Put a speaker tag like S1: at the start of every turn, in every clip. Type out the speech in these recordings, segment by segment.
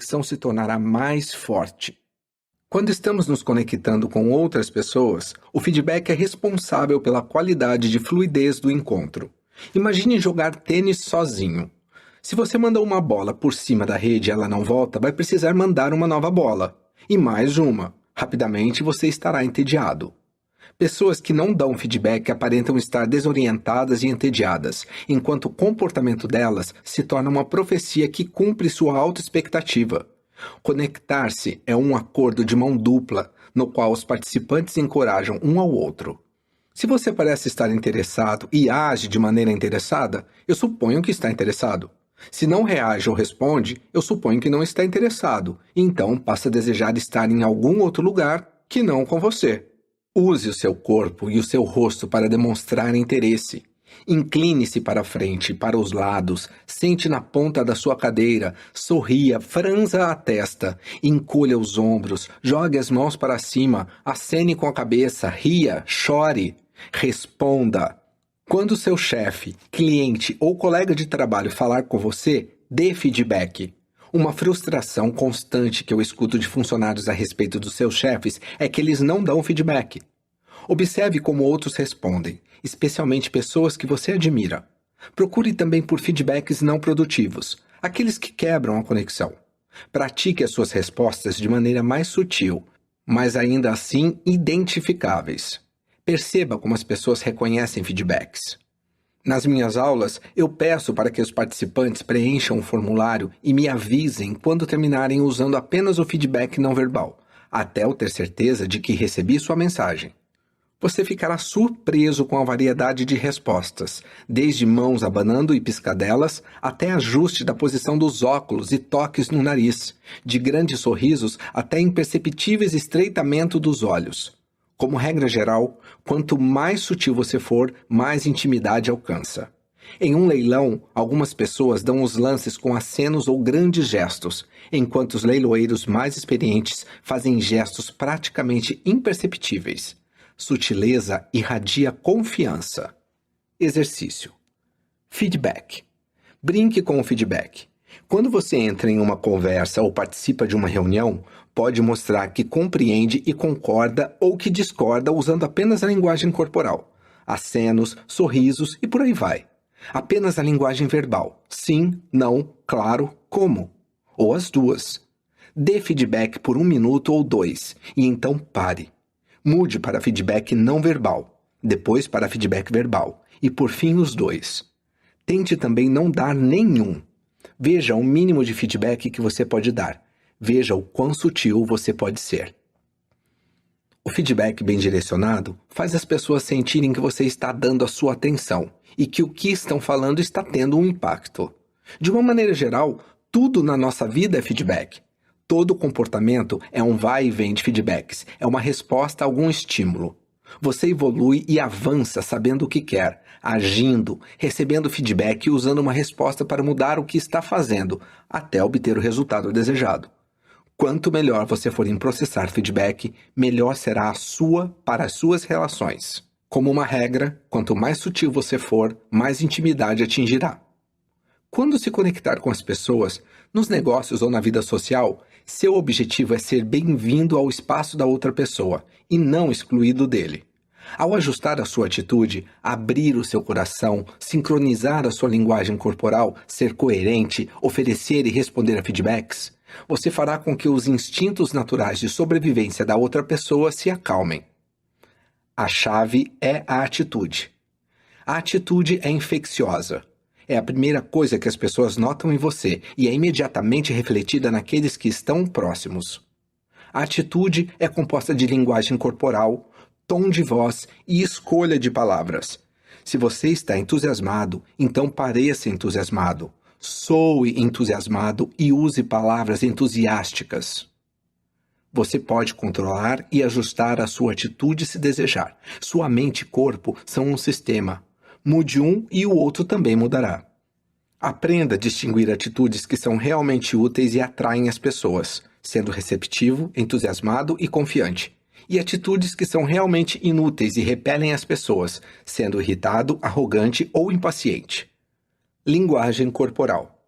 S1: conexão se tornará mais forte. Quando estamos nos conectando com outras pessoas, o feedback é responsável pela qualidade de fluidez do encontro. Imagine jogar tênis sozinho. Se você manda uma bola por cima da rede e ela não volta, vai precisar mandar uma nova bola. E mais uma. Rapidamente você estará entediado. Pessoas que não dão feedback aparentam estar desorientadas e entediadas, enquanto o comportamento delas se torna uma profecia que cumpre sua autoexpectativa. Conectar-se é um acordo de mão dupla, no qual os participantes encorajam um ao outro. Se você parece estar interessado e age de maneira interessada, eu suponho que está interessado. Se não reage ou responde, eu suponho que não está interessado, e então passa a desejar estar em algum outro lugar que não com você. Use o seu corpo e o seu rosto para demonstrar interesse. Incline-se para frente, para os lados, sente na ponta da sua cadeira, sorria, franza a testa, encolha os ombros, jogue as mãos para cima, acene com a cabeça, ria, chore, responda. Quando seu chefe, cliente ou colega de trabalho falar com você, dê feedback. Uma frustração constante que eu escuto de funcionários a respeito dos seus chefes é que eles não dão feedback. Observe como outros respondem, especialmente pessoas que você admira. Procure também por feedbacks não produtivos, aqueles que quebram a conexão. Pratique as suas respostas de maneira mais sutil, mas ainda assim identificáveis. Perceba como as pessoas reconhecem feedbacks. Nas minhas aulas, eu peço para que os participantes preencham um formulário e me avisem quando terminarem usando apenas o feedback não verbal, até eu ter certeza de que recebi sua mensagem. Você ficará surpreso com a variedade de respostas, desde mãos abanando e piscadelas, até ajuste da posição dos óculos e toques no nariz, de grandes sorrisos até imperceptíveis estreitamento dos olhos. Como regra geral, quanto mais sutil você for, mais intimidade alcança. Em um leilão, algumas pessoas dão os lances com acenos ou grandes gestos, enquanto os leiloeiros mais experientes fazem gestos praticamente imperceptíveis. Sutileza irradia confiança. Exercício. Feedback. Brinque com o feedback. Quando você entra em uma conversa ou participa de uma reunião, pode mostrar que compreende e concorda ou que discorda usando apenas a linguagem corporal, acenos, sorrisos e por aí vai. Apenas a linguagem verbal, sim, não, claro, como. Ou as duas. Dê feedback por 1 minuto ou 2 e então pare. Mude para feedback não verbal, depois para feedback verbal e por fim os dois. Tente também não dar nenhum. Veja o mínimo de feedback que você pode dar. Veja o quão sutil você pode ser. O feedback bem direcionado faz as pessoas sentirem que você está dando a sua atenção e que o que estão falando está tendo um impacto. De uma maneira geral, tudo na nossa vida é feedback. Todo comportamento é um vai e vem de feedbacks, é uma resposta a algum estímulo. Você evolui e avança sabendo o que quer, agindo, recebendo feedback e usando uma resposta para mudar o que está fazendo, até obter o resultado desejado. Quanto melhor você for em processar feedback, melhor será a sua para as suas relações. Como uma regra, quanto mais sutil você for, mais intimidade atingirá. Quando se conectar com as pessoas, nos negócios ou na vida social, seu objetivo é ser bem-vindo ao espaço da outra pessoa e não excluído dele. Ao ajustar a sua atitude, abrir o seu coração, sincronizar a sua linguagem corporal, ser coerente, oferecer e responder a feedbacks, você fará com que os instintos naturais de sobrevivência da outra pessoa se acalmem. A chave é a atitude. A atitude é infecciosa. É a primeira coisa que as pessoas notam em você e é imediatamente refletida naqueles que estão próximos. A atitude é composta de linguagem corporal, tom de voz e escolha de palavras. Se você está entusiasmado, então pareça entusiasmado. Soe entusiasmado e use palavras entusiásticas. Você pode controlar e ajustar a sua atitude se desejar. Sua mente e corpo são um sistema. Mude um e o outro também mudará. Aprenda a distinguir atitudes que são realmente úteis e atraem as pessoas, sendo receptivo, entusiasmado e confiante, e atitudes que são realmente inúteis e repelem as pessoas, sendo irritado, arrogante ou impaciente. Linguagem corporal.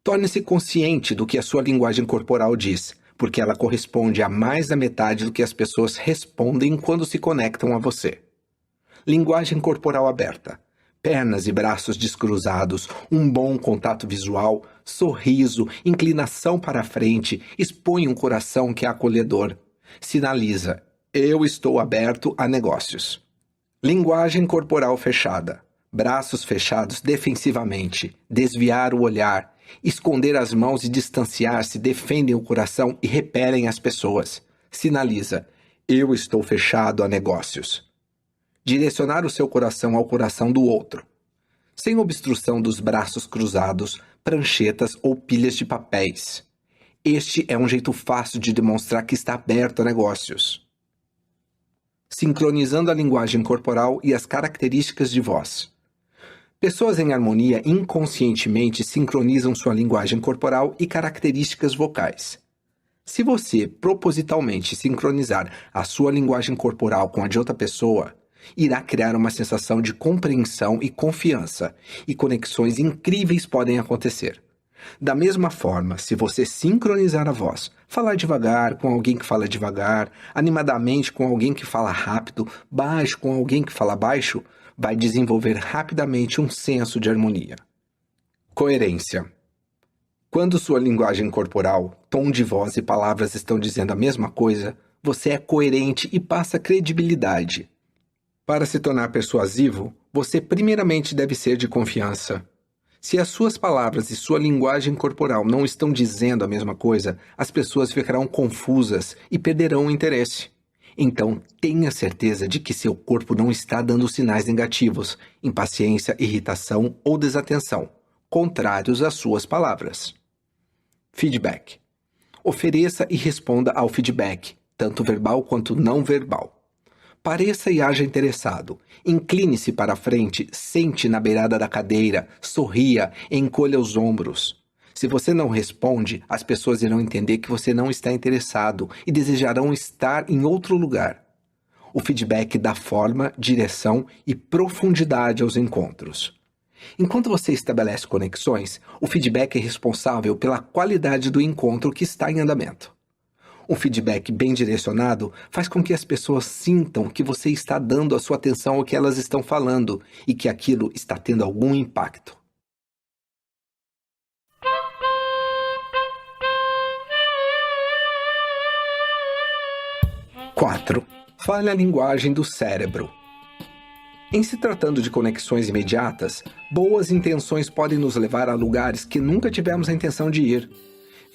S1: Torne-se consciente do que a sua linguagem corporal diz, porque ela corresponde a mais da metade do que as pessoas respondem quando se conectam a você. Linguagem corporal aberta. Pernas e braços descruzados, um bom contato visual, sorriso, inclinação para frente, expõe um coração que é acolhedor. Sinaliza: eu estou aberto a negócios. Linguagem corporal fechada. Braços fechados defensivamente, desviar o olhar, esconder as mãos e distanciar-se defendem o coração e repelem as pessoas. Sinaliza: eu estou fechado a negócios. Direcionar o seu coração ao coração do outro. Sem obstrução dos braços cruzados, pranchetas ou pilhas de papéis. Este é um jeito fácil de demonstrar que está aberto a negócios. Sincronizando a linguagem corporal e as características de voz. Pessoas em harmonia inconscientemente sincronizam sua linguagem corporal e características vocais. Se você propositalmente sincronizar a sua linguagem corporal com a de outra pessoa, irá criar uma sensação de compreensão e confiança, e conexões incríveis podem acontecer. Da mesma forma, se você sincronizar a voz, falar devagar com alguém que fala devagar, animadamente com alguém que fala rápido, baixo com alguém que fala baixo, vai desenvolver rapidamente um senso de harmonia. Coerência. Quando sua linguagem corporal, tom de voz e palavras estão dizendo a mesma coisa, você é coerente e passa credibilidade. Para se tornar persuasivo, você primeiramente deve ser de confiança. Se as suas palavras e sua linguagem corporal não estão dizendo a mesma coisa, as pessoas ficarão confusas e perderão o interesse. Então, tenha certeza de que seu corpo não está dando sinais negativos, impaciência, irritação ou desatenção, contrários às suas palavras. Feedback. Ofereça e responda ao feedback, tanto verbal quanto não verbal. Pareça e haja interessado. Incline-se para a frente, sente na beirada da cadeira, sorria, encolha os ombros. Se você não responde, as pessoas irão entender que você não está interessado e desejarão estar em outro lugar. O feedback dá forma, direção e profundidade aos encontros. Enquanto você estabelece conexões, o feedback é responsável pela qualidade do encontro que está em andamento. Um feedback bem direcionado faz com que as pessoas sintam que você está dando a sua atenção ao que elas estão falando e que aquilo está tendo algum impacto. Quatro. Fale a linguagem do cérebro. Em se tratando de conexões imediatas, boas intenções podem nos levar a lugares que nunca tivemos a intenção de ir.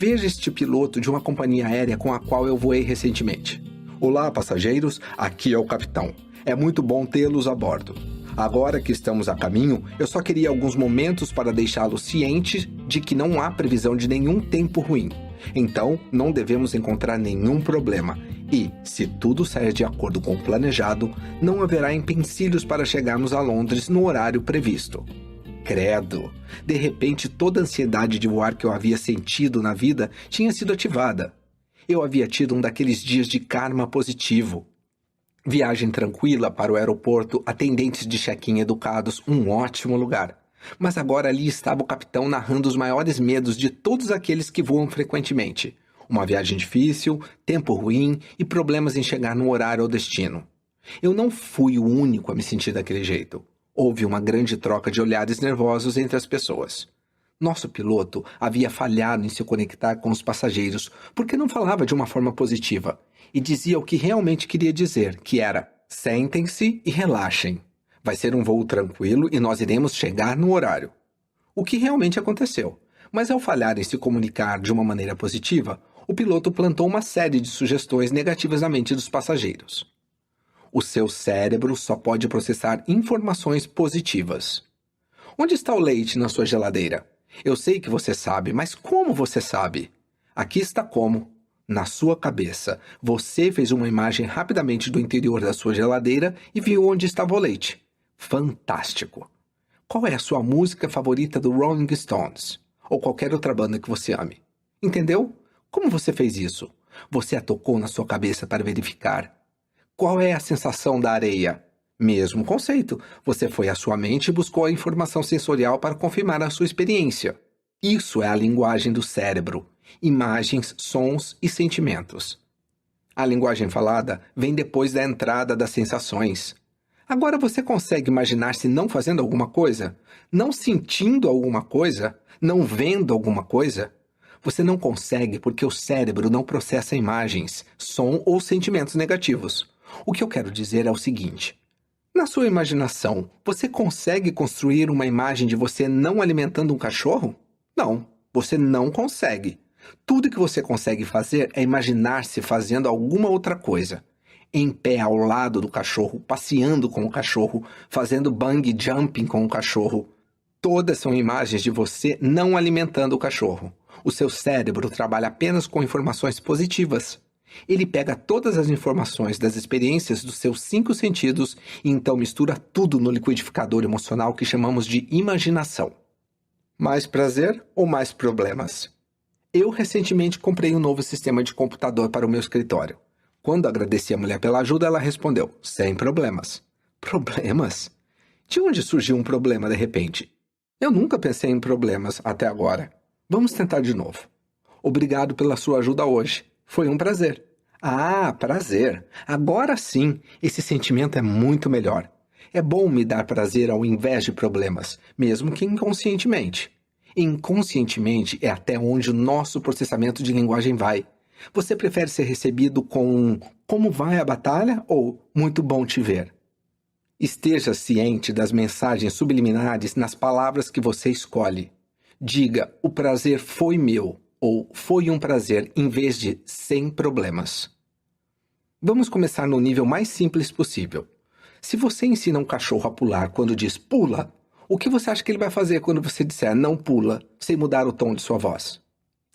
S1: Veja este piloto de uma companhia aérea com a qual eu voei recentemente. Olá, passageiros, aqui é o capitão. É muito bom tê-los a bordo. Agora que estamos a caminho, eu só queria alguns momentos para deixá-los cientes de que não há previsão de nenhum tempo ruim. Então, não devemos encontrar nenhum problema. E, se tudo sair de acordo com o planejado, não haverá empecilhos para chegarmos a Londres no horário previsto. Credo! De repente, toda a ansiedade de voar que eu havia sentido na vida tinha sido ativada. Eu havia tido um daqueles dias de karma positivo. Viagem tranquila para o aeroporto, atendentes de check-in educados, um ótimo lugar. Mas agora ali estava o capitão narrando os maiores medos de todos aqueles que voam frequentemente. Uma viagem difícil, tempo ruim e problemas em chegar no horário ao destino. Eu não fui o único a me sentir daquele jeito. Houve uma grande troca de olhares nervosos entre as pessoas. Nosso piloto havia falhado em se conectar com os passageiros porque não falava de uma forma positiva e dizia o que realmente queria dizer, que era: sentem-se e relaxem. Vai ser um voo tranquilo e nós iremos chegar no horário. O que realmente aconteceu. Mas ao falhar em se comunicar de uma maneira positiva, o piloto plantou uma série de sugestões negativas na mente dos passageiros. O seu cérebro só pode processar informações positivas. Onde está o leite na sua geladeira? Eu sei que você sabe, mas como você sabe? Aqui está como. Na sua cabeça, você fez uma imagem rapidamente do interior da sua geladeira e viu onde estava o leite. Fantástico! Qual é a sua música favorita do Rolling Stones? Ou qualquer outra banda que você ame? Entendeu? Como você fez isso? Você a tocou na sua cabeça para verificar. Qual é a sensação da areia? Mesmo conceito. Você foi à sua mente e buscou a informação sensorial para confirmar a sua experiência. Isso é a linguagem do cérebro: imagens, sons e sentimentos. A linguagem falada vem depois da entrada das sensações. Agora você consegue imaginar-se não fazendo alguma coisa? Não sentindo alguma coisa? Não vendo alguma coisa? Você não consegue porque o cérebro não processa imagens, som ou sentimentos negativos. O que eu quero dizer é o seguinte: na sua imaginação, você consegue construir uma imagem de você não alimentando um cachorro? Não, você não consegue. Tudo que você consegue fazer é imaginar-se fazendo alguma outra coisa. Em pé ao lado do cachorro, passeando com o cachorro, fazendo bungee jumping com o cachorro. Todas são imagens de você não alimentando o cachorro. O seu cérebro trabalha apenas com informações positivas. Ele pega todas as informações das experiências dos seus 5 sentidos e então mistura tudo no liquidificador emocional que chamamos de imaginação. Mais prazer ou mais problemas? Eu recentemente comprei um novo sistema de computador para o meu escritório. Quando agradeci a mulher pela ajuda, ela respondeu: sem problemas. Problemas? De onde surgiu um problema de repente? Eu nunca pensei em problemas até agora. Vamos tentar de novo. Obrigado pela sua ajuda hoje. Foi um prazer. Ah, prazer. Agora sim, esse sentimento é muito melhor. É bom me dar prazer ao invés de problemas, mesmo que inconscientemente. Inconscientemente é até onde o nosso processamento de linguagem vai. Você prefere ser recebido com "como vai a batalha" ou "muito bom te ver"? Esteja ciente das mensagens subliminares nas palavras que você escolhe. Diga: o prazer foi meu ou foi um prazer em vez de sem problemas. Vamos começar no nível mais simples possível. Se você ensina um cachorro a pular quando diz pula, o que você acha que ele vai fazer quando você disser não pula, sem mudar o tom de sua voz?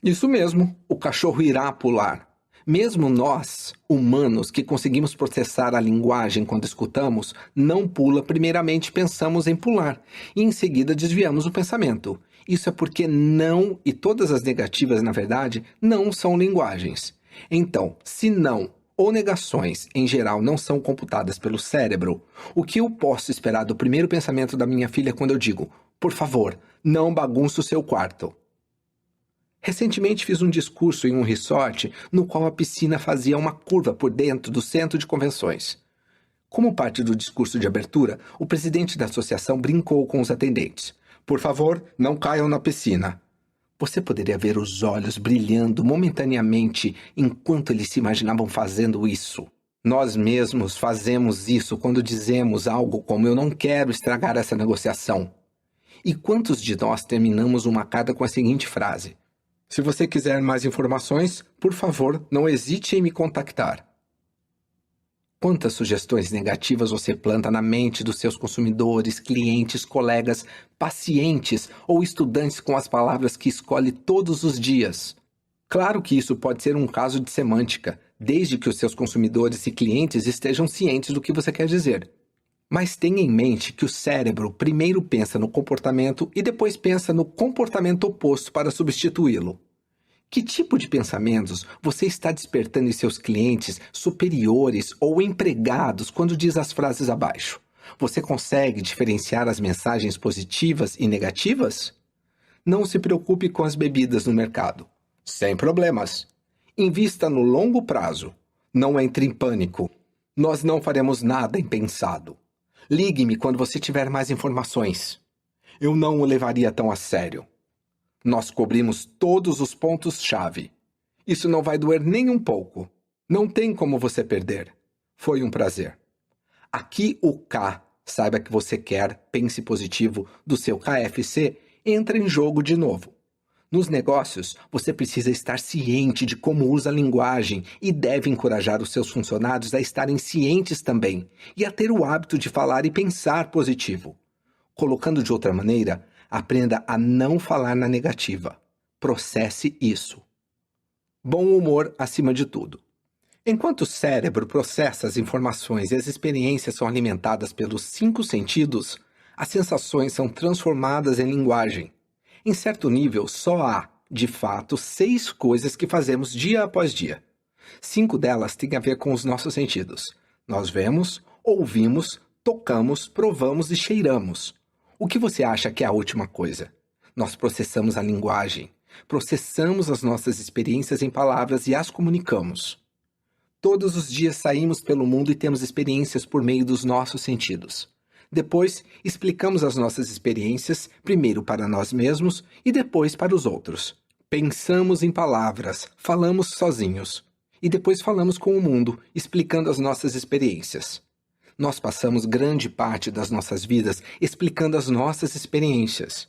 S1: Isso mesmo, o cachorro irá pular. Mesmo nós, humanos, que conseguimos processar a linguagem quando escutamos, não pula, primeiramente pensamos em pular, e em seguida desviamos o pensamento. Isso é porque não, e todas as negativas, na verdade, não são linguagens. Então, se não ou negações, em geral, não são computadas pelo cérebro, o que eu posso esperar do primeiro pensamento da minha filha quando eu digo: por favor, não bagunce o seu quarto? Recentemente fiz um discurso em um resort no qual a piscina fazia uma curva por dentro do centro de convenções. Como parte do discurso de abertura, o presidente da associação brincou com os atendentes: por favor, não caiam na piscina. Você poderia ver os olhos brilhando momentaneamente enquanto eles se imaginavam fazendo isso. Nós mesmos fazemos isso quando dizemos algo como: eu não quero estragar essa negociação. E quantos de nós terminamos uma carta com a seguinte frase: se você quiser mais informações, por favor, não hesite em me contactar. Quantas sugestões negativas você planta na mente dos seus consumidores, clientes, colegas, pacientes ou estudantes com as palavras que escolhe todos os dias? Claro que isso pode ser um caso de semântica, desde que os seus consumidores e clientes estejam cientes do que você quer dizer. Mas tenha em mente que o cérebro primeiro pensa no comportamento e depois pensa no comportamento oposto para substituí-lo. Que tipo de pensamentos você está despertando em seus clientes, superiores ou empregados quando diz as frases abaixo? Você consegue diferenciar as mensagens positivas e negativas? Não se preocupe com as bebidas no mercado. Sem problemas. Invista no longo prazo. Não entre em pânico. Nós não faremos nada impensado. Ligue-me quando você tiver mais informações. Eu não o levaria tão a sério. Nós cobrimos todos os pontos-chave. Isso não vai doer nem um pouco. Não tem como você perder. Foi um prazer. Aqui o K, saiba que você quer, pense positivo, do seu KFC, entra em jogo de novo. Nos negócios, você precisa estar ciente de como usa a linguagem e deve encorajar os seus funcionários a estarem cientes também e a ter o hábito de falar e pensar positivo. Colocando de outra maneira, aprenda a não falar na negativa. Processe isso. Bom humor acima de tudo. Enquanto o cérebro processa as informações e as experiências são alimentadas pelos 5 sentidos, as sensações são transformadas em linguagem. Em certo nível, só há, de fato, 6 coisas que fazemos dia após dia. 5 delas têm a ver com os nossos sentidos. Nós vemos, ouvimos, tocamos, provamos e cheiramos. O que você acha que é a última coisa? Nós processamos a linguagem, processamos as nossas experiências em palavras e as comunicamos. Todos os dias saímos pelo mundo e temos experiências por meio dos nossos sentidos. Depois, explicamos as nossas experiências, primeiro para nós mesmos e depois para os outros. Pensamos em palavras, falamos sozinhos. E depois falamos com o mundo, explicando as nossas experiências. Nós passamos grande parte das nossas vidas explicando as nossas experiências.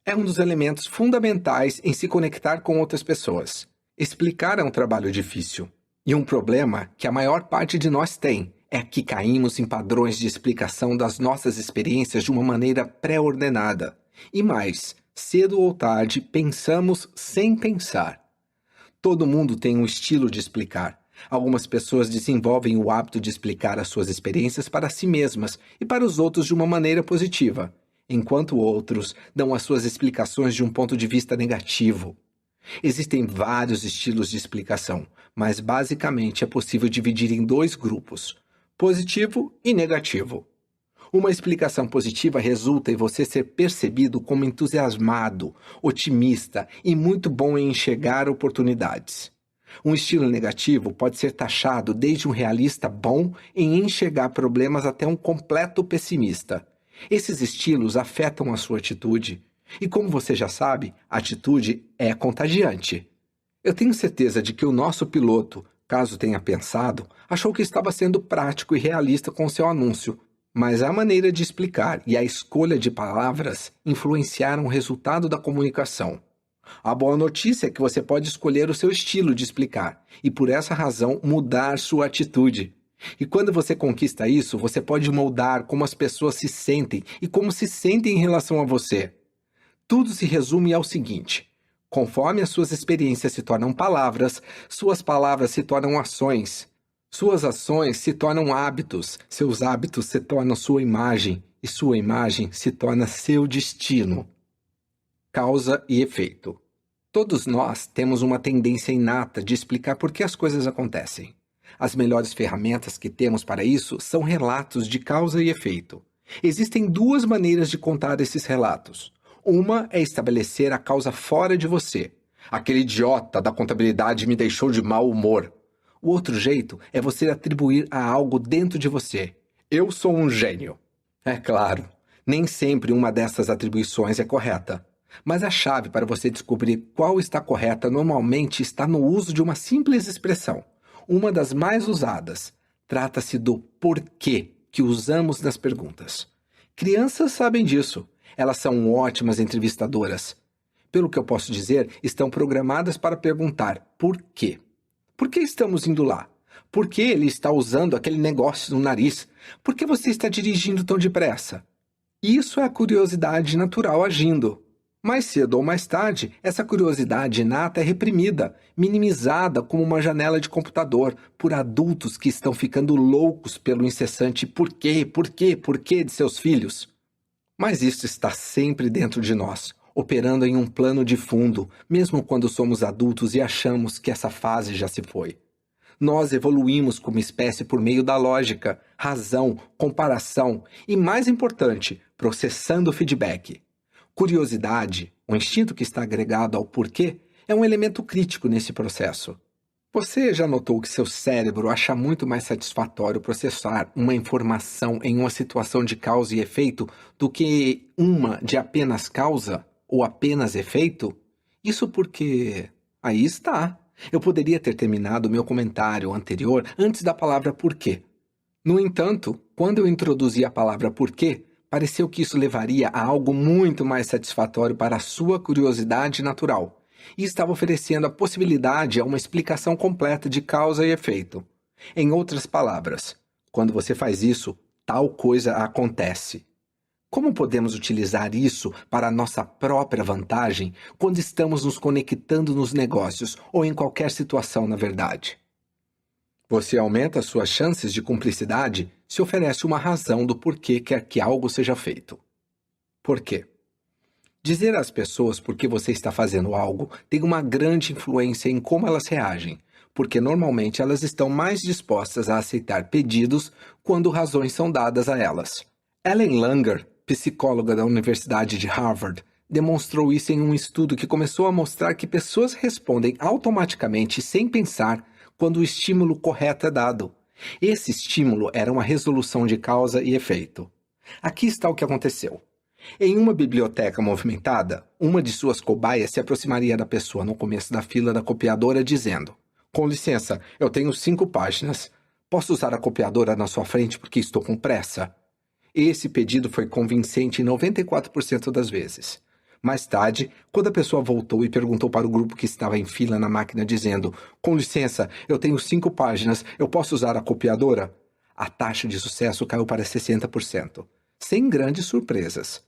S1: É um dos elementos fundamentais em se conectar com outras pessoas. Explicar é um trabalho difícil. E um problema que a maior parte de nós tem é que caímos em padrões de explicação das nossas experiências de uma maneira pré-ordenada. E mais, cedo ou tarde, pensamos sem pensar. Todo mundo tem um estilo de explicar. Algumas pessoas desenvolvem o hábito de explicar as suas experiências para si mesmas e para os outros de uma maneira positiva, enquanto outros dão as suas explicações de um ponto de vista negativo. Existem vários estilos de explicação, mas basicamente é possível dividir em dois grupos, positivo e negativo. Uma explicação positiva resulta em você ser percebido como entusiasmado, otimista e muito bom em enxergar oportunidades. Um estilo negativo pode ser taxado desde um realista bom em enxergar problemas até um completo pessimista. Esses estilos afetam a sua atitude. E como você já sabe, a atitude é contagiante. Eu tenho certeza de que o nosso piloto, caso tenha pensado, achou que estava sendo prático e realista com seu anúncio, mas a maneira de explicar e a escolha de palavras influenciaram o resultado da comunicação. A boa notícia é que você pode escolher o seu estilo de explicar e, por essa razão, mudar sua atitude. E quando você conquista isso, você pode moldar como as pessoas se sentem e como se sentem em relação a você. Tudo se resume ao seguinte: conforme as suas experiências se tornam palavras, suas palavras se tornam ações. Suas ações se tornam hábitos, seus hábitos se tornam sua imagem e sua imagem se torna seu destino. Causa e efeito. Todos nós temos uma tendência inata de explicar por que as coisas acontecem. As melhores ferramentas que temos para isso são relatos de causa e efeito. Existem duas maneiras de contar esses relatos. Uma é estabelecer a causa fora de você. Aquele idiota da contabilidade me deixou de mau humor. O outro jeito é você atribuir a algo dentro de você. Eu sou um gênio. É claro, nem sempre uma dessas atribuições é correta. Mas a chave para você descobrir qual está correta normalmente está no uso de uma simples expressão. Uma das mais usadas. Trata-se do porquê que usamos nas perguntas. Crianças sabem disso. Elas são ótimas entrevistadoras. Pelo que eu posso dizer, estão programadas para perguntar por quê. Por que estamos indo lá? Por que ele está usando aquele negócio no nariz? Por que você está dirigindo tão depressa? Isso é a curiosidade natural agindo. Mais cedo ou mais tarde, essa curiosidade inata é reprimida, minimizada como uma janela de computador por adultos que estão ficando loucos pelo incessante por quê de seus filhos. Mas isso está sempre dentro de nós, operando em um plano de fundo, mesmo quando somos adultos e achamos que essa fase já se foi. Nós evoluímos como espécie por meio da lógica, razão, comparação e, mais importante, processando feedback. Curiosidade, o instinto que está agregado ao porquê, é um elemento crítico nesse processo. Você já notou que seu cérebro acha muito mais satisfatório processar uma informação em uma situação de causa e efeito do que uma de apenas causa ou apenas efeito? Isso porque... aí está. Eu poderia ter terminado meu comentário anterior antes da palavra porquê. No entanto, quando eu introduzi a palavra porquê, pareceu que isso levaria a algo muito mais satisfatório para a sua curiosidade natural. E estava oferecendo a possibilidade a uma explicação completa de causa e efeito. Em outras palavras, quando você faz isso, tal coisa acontece. Como podemos utilizar isso para a nossa própria vantagem quando estamos nos conectando nos negócios ou em qualquer situação na verdade? Você aumenta suas chances de cumplicidade se oferece uma razão do porquê quer que algo seja feito. Por quê? Dizer às pessoas por que você está fazendo algo tem uma grande influência em como elas reagem, porque normalmente elas estão mais dispostas a aceitar pedidos quando razões são dadas a elas. Ellen Langer, psicóloga da Universidade de Harvard, demonstrou isso em um estudo que começou a mostrar que pessoas respondem automaticamente sem pensar quando o estímulo correto é dado. Esse estímulo era uma resolução de causa e efeito. Aqui está o que aconteceu. Em uma biblioteca movimentada, uma de suas cobaias se aproximaria da pessoa no começo da fila da copiadora dizendo: "Com licença, eu tenho 5 páginas. Posso usar a copiadora na sua frente porque estou com pressa?" Esse pedido foi convincente em 94% das vezes. Mais tarde, quando a pessoa voltou e perguntou para o grupo que estava em fila na máquina dizendo: "Com licença, eu tenho 5 páginas, eu posso usar a copiadora?" A taxa de sucesso caiu para 60%, sem grandes surpresas.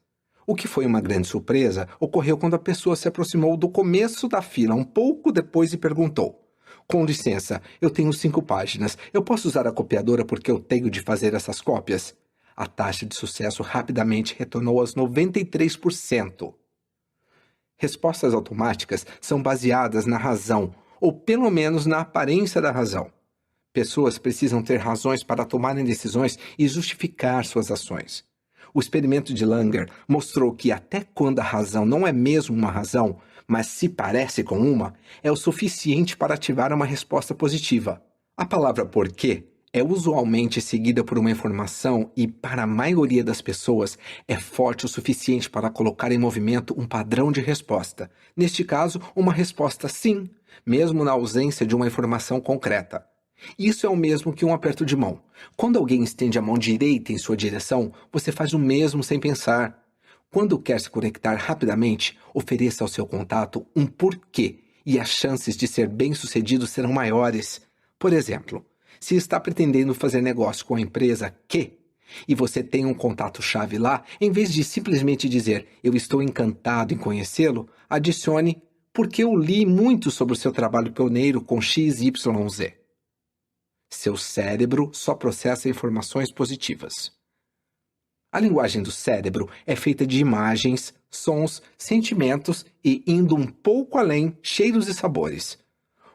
S1: O que foi uma grande surpresa ocorreu quando a pessoa se aproximou do começo da fila um pouco depois e perguntou: "Com licença, eu tenho 5 páginas, eu posso usar a copiadora porque eu tenho de fazer essas cópias?" A taxa de sucesso rapidamente retornou aos 93%. Respostas automáticas são baseadas na razão, ou pelo menos na aparência da razão. Pessoas precisam ter razões para tomarem decisões e justificar suas ações. O experimento de Langer mostrou que até quando a razão não é mesmo uma razão, mas se parece com uma, é o suficiente para ativar uma resposta positiva. A palavra porquê é usualmente seguida por uma informação e, para a maioria das pessoas, é forte o suficiente para colocar em movimento um padrão de resposta. Neste caso, uma resposta sim, mesmo na ausência de uma informação concreta. Isso é o mesmo que um aperto de mão. Quando alguém estende a mão direita em sua direção, você faz o mesmo sem pensar. Quando quer se conectar rapidamente, ofereça ao seu contato um porquê e as chances de ser bem-sucedido serão maiores. Por exemplo, se está pretendendo fazer negócio com a empresa Q e você tem um contato-chave lá, em vez de simplesmente dizer "eu estou encantado em conhecê-lo", adicione "porque eu li muito sobre o seu trabalho pioneiro com XYZ". Seu cérebro só processa informações positivas. A linguagem do cérebro é feita de imagens, sons, sentimentos e, indo um pouco além, cheiros e sabores.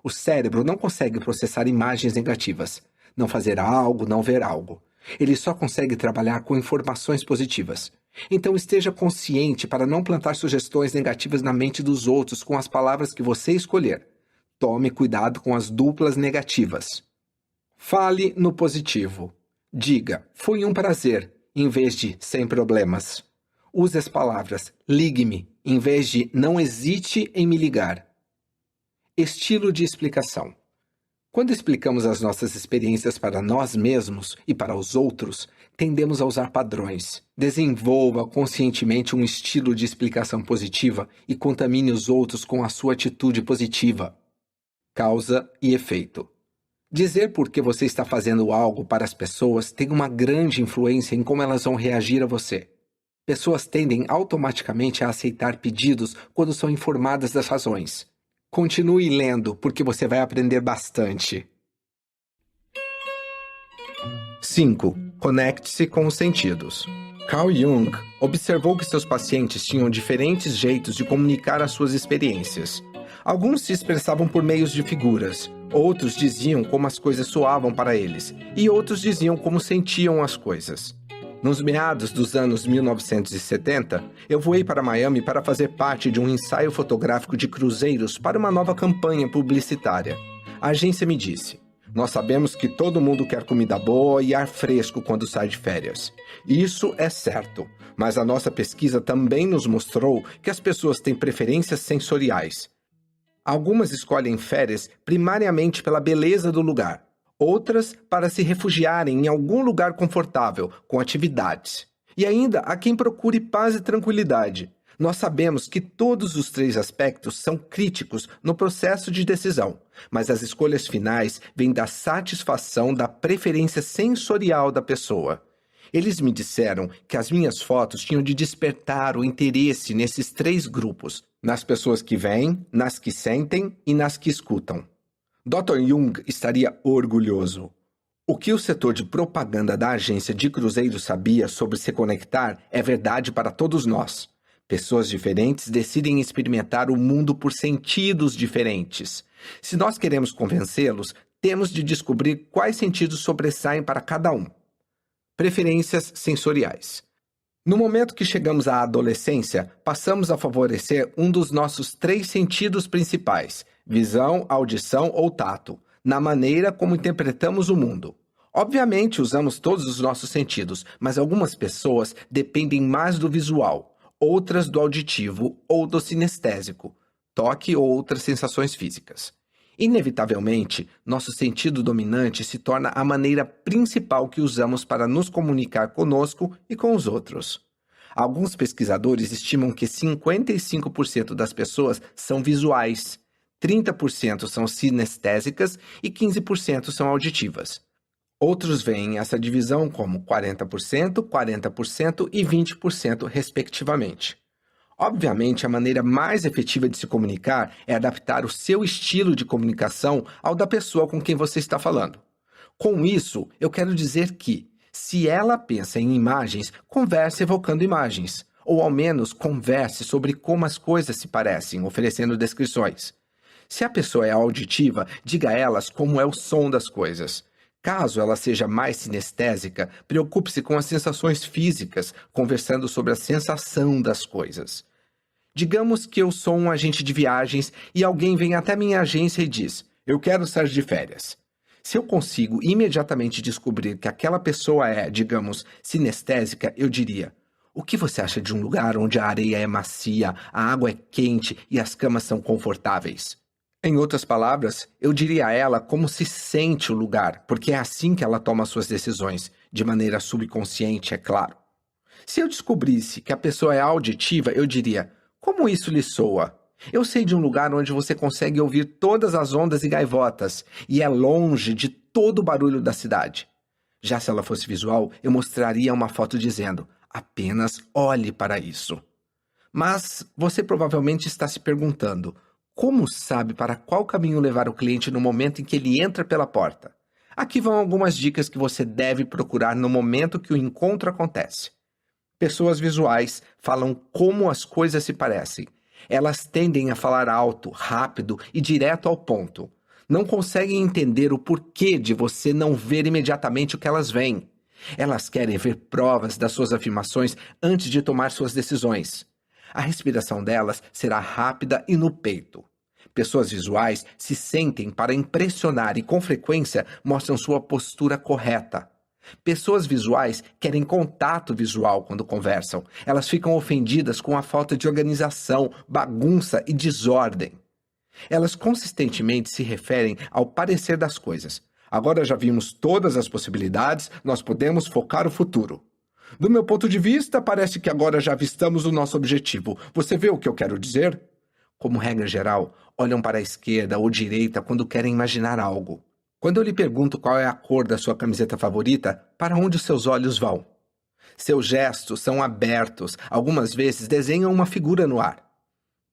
S1: O cérebro não consegue processar imagens negativas, não fazer algo, não ver algo. Ele só consegue trabalhar com informações positivas. Então esteja consciente para não plantar sugestões negativas na mente dos outros com as palavras que você escolher. Tome cuidado com as duplas negativas. Fale no positivo. Diga, foi um prazer, em vez de sem problemas. Use as palavras ligue-me, em vez de não hesite em me ligar. Estilo de explicação. Quando explicamos as nossas experiências para nós mesmos e para os outros, tendemos a usar padrões. Desenvolva conscientemente um estilo de explicação positiva e contamine os outros com a sua atitude positiva. Causa e efeito. Dizer por que você está fazendo algo para as pessoas tem uma grande influência em como elas vão reagir a você. Pessoas tendem automaticamente a aceitar pedidos quando são informadas das razões. Continue lendo, porque você vai aprender bastante. 5. Conecte-se com os sentidos. Carl Jung observou que seus pacientes tinham diferentes jeitos de comunicar as suas experiências. Alguns se expressavam por meios de figuras, outros diziam como as coisas soavam para eles, e outros diziam como sentiam as coisas. Nos meados dos anos 1970, eu voei para Miami para fazer parte de um ensaio fotográfico de cruzeiros para uma nova campanha publicitária. A agência me disse: "Nós sabemos que todo mundo quer comida boa e ar fresco quando sai de férias. Isso é certo, mas a nossa pesquisa também nos mostrou que as pessoas têm preferências sensoriais. Algumas escolhem férias primariamente pela beleza do lugar, outras para se refugiarem em algum lugar confortável, com atividades. E ainda há quem procure paz e tranquilidade. Nós sabemos que todos os 3 aspectos são críticos no processo de decisão, mas as escolhas finais vêm da satisfação da preferência sensorial da pessoa. Eles me disseram que as minhas fotos tinham de despertar o interesse nesses 3 grupos, nas pessoas que veem, nas que sentem e nas que escutam." Dr. Jung estaria orgulhoso. O que o setor de propaganda da agência de cruzeiros sabia sobre se conectar é verdade para todos nós. Pessoas diferentes decidem experimentar o mundo por sentidos diferentes. Se nós queremos convencê-los, temos de descobrir quais sentidos sobressaem para cada um. Preferências sensoriais. No momento que chegamos à adolescência, passamos a favorecer um dos nossos 3 sentidos principais: visão, audição ou tato, na maneira como interpretamos o mundo. Obviamente, usamos todos os nossos sentidos, mas algumas pessoas dependem mais do visual, outras do auditivo ou do sinestésico, toque ou outras sensações físicas. Inevitavelmente, nosso sentido dominante se torna a maneira principal que usamos para nos comunicar conosco e com os outros. Alguns pesquisadores estimam que 55% das pessoas são visuais, 30% são sinestésicas e 15% são auditivas. Outros veem essa divisão como 40%, 40% e 20%, respectivamente. Obviamente, a maneira mais efetiva de se comunicar é adaptar o seu estilo de comunicação ao da pessoa com quem você está falando. Com isso, eu quero dizer que, se ela pensa em imagens, converse evocando imagens, ou ao menos converse sobre como as coisas se parecem, oferecendo descrições. Se a pessoa é auditiva, diga a elas como é o som das coisas. Caso ela seja mais sinestésica, preocupe-se com as sensações físicas, conversando sobre a sensação das coisas. Digamos que eu sou um agente de viagens e alguém vem até minha agência e diz: "Eu quero sair de férias." Se eu consigo imediatamente descobrir que aquela pessoa é, digamos, sinestésica, eu diria: "O que você acha de um lugar onde a areia é macia, a água é quente e as camas são confortáveis?" Em outras palavras, eu diria a ela como se sente o lugar, porque é assim que ela toma suas decisões, de maneira subconsciente, é claro. Se eu descobrisse que a pessoa é auditiva, eu diria: "Como isso lhe soa? Eu sei de um lugar onde você consegue ouvir todas as ondas e gaivotas, e é longe de todo o barulho da cidade." Já se ela fosse visual, eu mostraria uma foto dizendo: "Apenas olhe para isso." Mas você provavelmente está se perguntando: como sabe para qual caminho levar o cliente no momento em que ele entra pela porta? Aqui vão algumas dicas que você deve procurar no momento que o encontro acontece. Pessoas visuais falam como as coisas se parecem. Elas tendem a falar alto, rápido e direto ao ponto. Não conseguem entender o porquê de você não ver imediatamente o que elas veem. Elas querem ver provas das suas afirmações antes de tomar suas decisões. A respiração delas será rápida e no peito. Pessoas visuais se sentem para impressionar e, com frequência, mostram sua postura correta. Pessoas visuais querem contato visual quando conversam. Elas ficam ofendidas com a falta de organização, bagunça e desordem. Elas consistentemente se referem ao parecer das coisas. Agora já vimos todas as possibilidades, nós podemos focar o futuro. Do meu ponto de vista, parece que agora já avistamos o nosso objetivo. Você vê o que eu quero dizer? Como regra geral, olham para a esquerda ou direita quando querem imaginar algo. Quando eu lhe pergunto qual é a cor da sua camiseta favorita, para onde os seus olhos vão? Seus gestos são abertos, algumas vezes desenham uma figura no ar.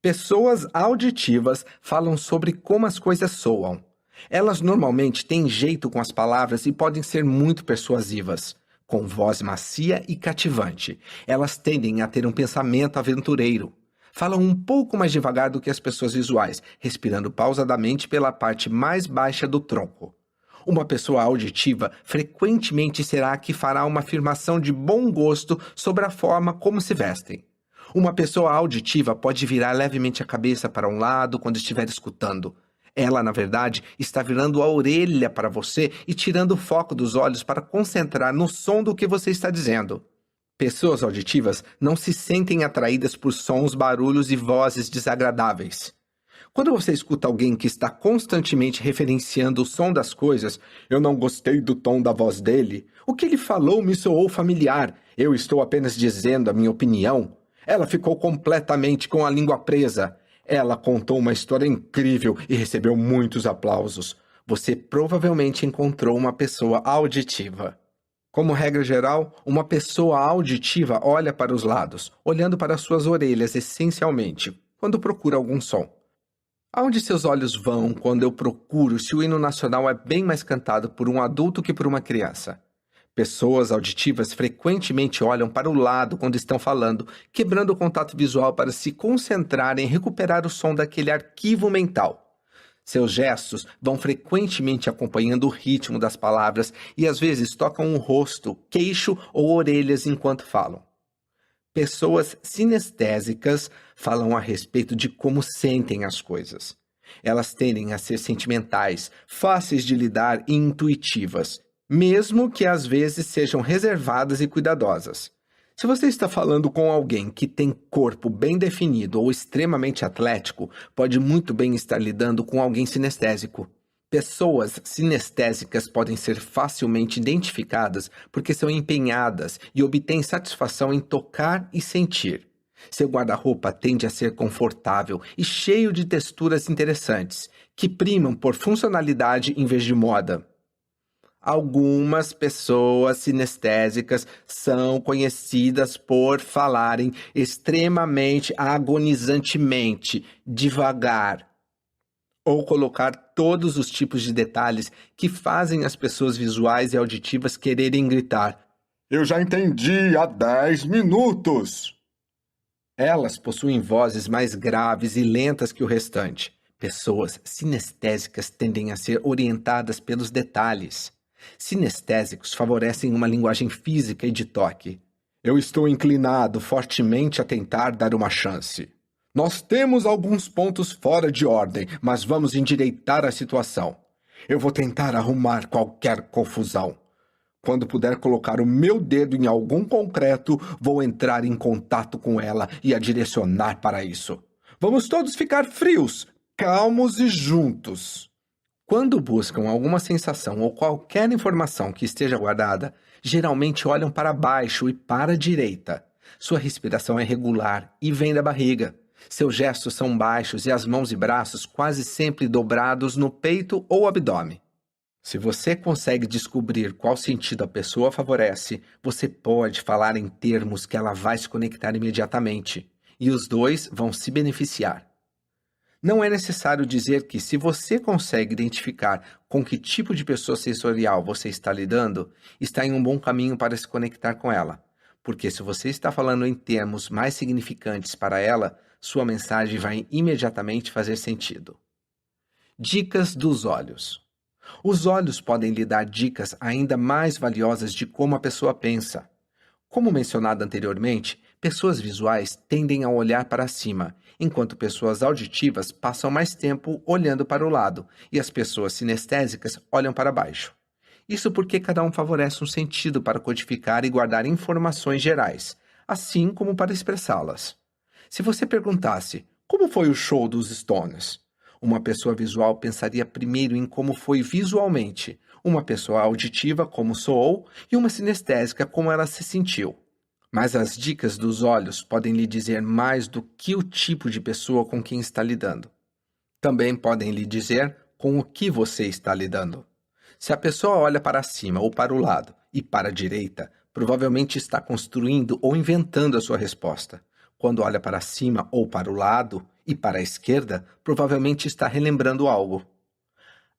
S1: Pessoas auditivas falam sobre como as coisas soam. Elas normalmente têm jeito com as palavras e podem ser muito persuasivas. Com voz macia e cativante, elas tendem a ter um pensamento aventureiro. Falam um pouco mais devagar do que as pessoas visuais, respirando pausadamente pela parte mais baixa do tronco. Uma pessoa auditiva frequentemente será a que fará uma afirmação de bom gosto sobre a forma como se vestem. Uma pessoa auditiva pode virar levemente a cabeça para um lado quando estiver escutando. Ela, na verdade, está virando a orelha para você e tirando o foco dos olhos para concentrar no som do que você está dizendo. Pessoas auditivas não se sentem atraídas por sons, barulhos e vozes desagradáveis. Quando você escuta alguém que está constantemente referenciando o som das coisas: "Eu não gostei do tom da voz dele. O que ele falou me soou familiar. Eu estou apenas dizendo a minha opinião. Ela ficou completamente com a língua presa. Ela contou uma história incrível e recebeu muitos aplausos." Você provavelmente encontrou uma pessoa auditiva. Como regra geral, uma pessoa auditiva olha para os lados, olhando para suas orelhas essencialmente, quando procura algum som. Aonde seus olhos vão quando eu procuro se o hino nacional é bem mais cantado por um adulto que por uma criança? Pessoas auditivas frequentemente olham para o lado quando estão falando, quebrando o contato visual para se concentrar em recuperar o som daquele arquivo mental. Seus gestos vão frequentemente acompanhando o ritmo das palavras e às vezes tocam o rosto, queixo ou orelhas enquanto falam. Pessoas sinestésicas falam a respeito de como sentem as coisas. Elas tendem a ser sentimentais, fáceis de lidar e intuitivas, mesmo que às vezes sejam reservadas e cuidadosas. Se você está falando com alguém que tem corpo bem definido ou extremamente atlético, pode muito bem estar lidando com alguém sinestésico. Pessoas sinestésicas podem ser facilmente identificadas porque são empenhadas e obtêm satisfação em tocar e sentir. Seu guarda-roupa tende a ser confortável e cheio de texturas interessantes, que primam por funcionalidade em vez de moda. Algumas pessoas sinestésicas são conhecidas por falarem extremamente agonizantemente, devagar, ou colocar todos os tipos de detalhes que fazem as pessoas visuais e auditivas quererem gritar:
S2: Eu já entendi há 10 minutos!
S1: Elas possuem vozes mais graves e lentas que o restante. Pessoas sinestésicas tendem a ser orientadas pelos detalhes. Sinestésicos favorecem uma linguagem física e de toque.
S2: Eu estou inclinado fortemente a tentar dar uma chance. Nós temos alguns pontos fora de ordem, mas vamos endireitar a situação. Eu vou tentar arrumar qualquer confusão. Quando puder colocar o meu dedo em algum concreto, vou entrar em contato com ela e a direcionar para isso. Vamos todos ficar frios, calmos e juntos.
S1: Quando buscam alguma sensação ou qualquer informação que esteja guardada, geralmente olham para baixo e para a direita. Sua respiração é regular e vem da barriga. Seus gestos são baixos e as mãos e braços quase sempre dobrados no peito ou abdômen. Se você consegue descobrir qual sentido a pessoa favorece, você pode falar em termos que ela vai se conectar imediatamente, e os dois vão se beneficiar. Não é necessário dizer que, se você consegue identificar com que tipo de pessoa sensorial você está lidando, está em um bom caminho para se conectar com ela. Porque se você está falando em termos mais significantes para ela, sua mensagem vai imediatamente fazer sentido. Dicas dos olhos. Os olhos podem lhe dar dicas ainda mais valiosas de como a pessoa pensa. Como mencionado anteriormente, pessoas visuais tendem a olhar para cima, enquanto pessoas auditivas passam mais tempo olhando para o lado e as pessoas sinestésicas olham para baixo. Isso porque cada um favorece um sentido para codificar e guardar informações gerais, assim como para expressá-las. Se você perguntasse, como foi o show dos Stones? Uma pessoa visual pensaria primeiro em como foi visualmente, uma pessoa auditiva como soou e uma sinestésica como ela se sentiu. Mas as dicas dos olhos podem lhe dizer mais do que o tipo de pessoa com quem está lidando. Também podem lhe dizer com o que você está lidando. Se a pessoa olha para cima ou para o lado e para a direita, provavelmente está construindo ou inventando a sua resposta. Quando olha para cima ou para o lado e para a esquerda, provavelmente está relembrando algo.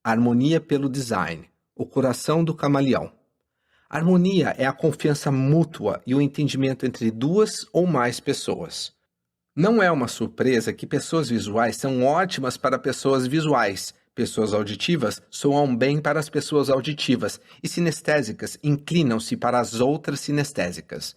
S1: Harmonia pelo design, o coração do camaleão. Harmonia é a confiança mútua e o entendimento entre duas ou mais pessoas. Não é uma surpresa que pessoas visuais são ótimas para pessoas visuais. Pessoas auditivas soam bem para as pessoas auditivas e sinestésicas inclinam-se para as outras sinestésicas.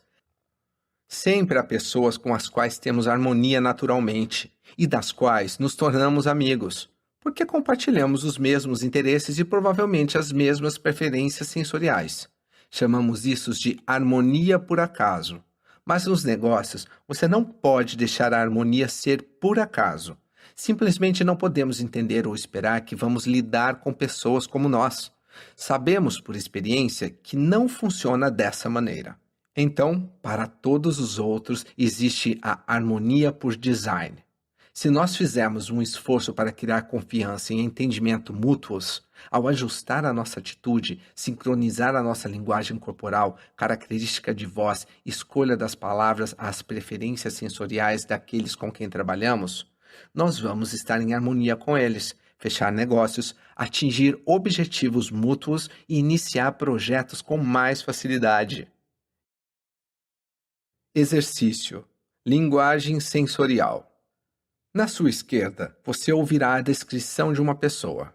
S1: Sempre há pessoas com as quais temos harmonia naturalmente e das quais nos tornamos amigos, porque compartilhamos os mesmos interesses e provavelmente as mesmas preferências sensoriais. Chamamos isso de harmonia por acaso. Mas nos negócios, você não pode deixar a harmonia ser por acaso. Simplesmente não podemos entender ou esperar que vamos lidar com pessoas como nós. Sabemos por experiência que não funciona dessa maneira. Então, para todos os outros, existe a harmonia por design. Se nós fizermos um esforço para criar confiança e entendimento mútuos, ao ajustar a nossa atitude, sincronizar a nossa linguagem corporal, característica de voz, escolha das palavras às preferências sensoriais daqueles com quem trabalhamos, nós vamos estar em harmonia com eles, fechar negócios, atingir objetivos mútuos e iniciar projetos com mais facilidade. Exercício: linguagem sensorial. Na sua esquerda, você ouvirá a descrição de uma pessoa.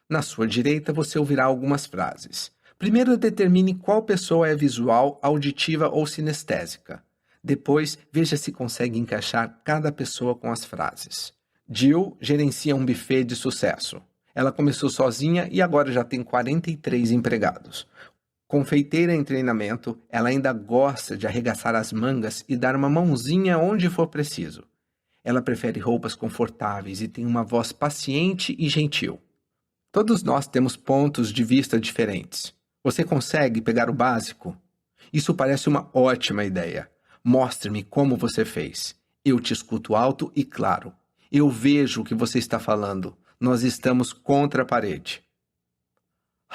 S1: Na sua direita, você ouvirá algumas frases. Primeiro, determine qual pessoa é visual, auditiva ou sinestésica. Depois, veja se consegue encaixar cada pessoa com as frases. Jill gerencia um buffet de sucesso. Ela começou sozinha e agora já tem 43 empregados. Confeiteira em treinamento, ela ainda gosta de arregaçar as mangas e dar uma mãozinha onde for preciso. Ela prefere roupas confortáveis e tem uma voz paciente e gentil. Todos nós temos pontos de vista diferentes. Você consegue pegar o básico? Isso parece uma ótima ideia. Mostre-me como você fez. Eu te escuto alto e claro. Eu vejo o que você está falando. Nós estamos contra a parede.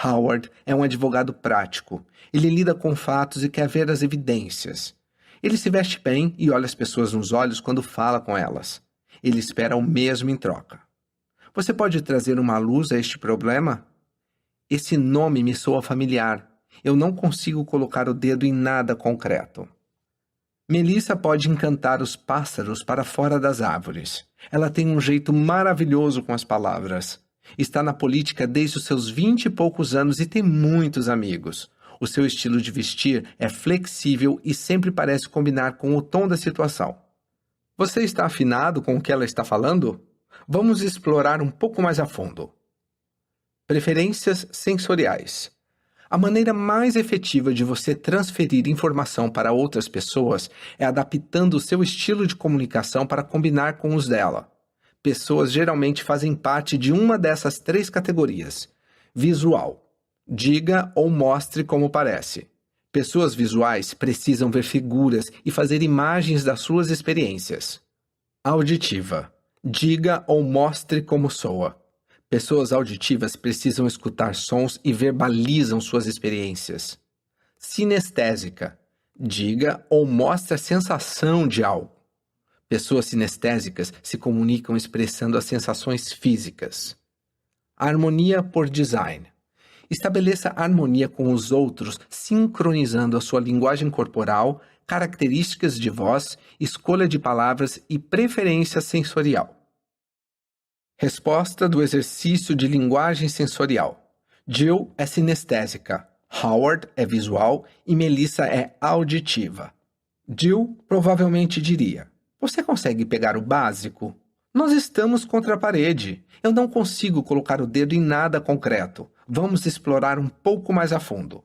S1: Howard é um advogado prático. Ele lida com fatos e quer ver as evidências. Ele se veste bem e olha as pessoas nos olhos quando fala com elas. Ele espera o mesmo em troca. Você pode trazer uma luz a este problema? Esse nome me soa familiar. Eu não consigo colocar o dedo em nada concreto. Melissa pode encantar os pássaros para fora das árvores. Ela tem um jeito maravilhoso com as palavras. Está na política desde os seus 20 e poucos anos e tem muitos amigos. O seu estilo de vestir é flexível e sempre parece combinar com o tom da situação. Você está afinado com o que ela está falando? Vamos explorar um pouco mais a fundo. Preferências sensoriais. A maneira mais efetiva de você transferir informação para outras pessoas é adaptando o seu estilo de comunicação para combinar com os dela. Pessoas geralmente fazem parte de uma dessas 3 categorias. Visual. Diga ou mostre como parece. Pessoas visuais precisam ver figuras e fazer imagens das suas experiências. Auditiva. Diga ou mostre como soa. Pessoas auditivas precisam escutar sons e verbalizam suas experiências. Sinestésica. Diga ou mostre a sensação de algo. Pessoas sinestésicas se comunicam expressando as sensações físicas. Harmonia por design. Estabeleça harmonia com os outros, sincronizando a sua linguagem corporal, características de voz, escolha de palavras e preferência sensorial. Resposta do exercício de linguagem sensorial. Jill é sinestésica, Howard é visual e Melissa é auditiva. Jill provavelmente diria: você consegue pegar o básico? Nós estamos contra a parede. Eu não consigo colocar o dedo em nada concreto. Vamos explorar um pouco mais a fundo.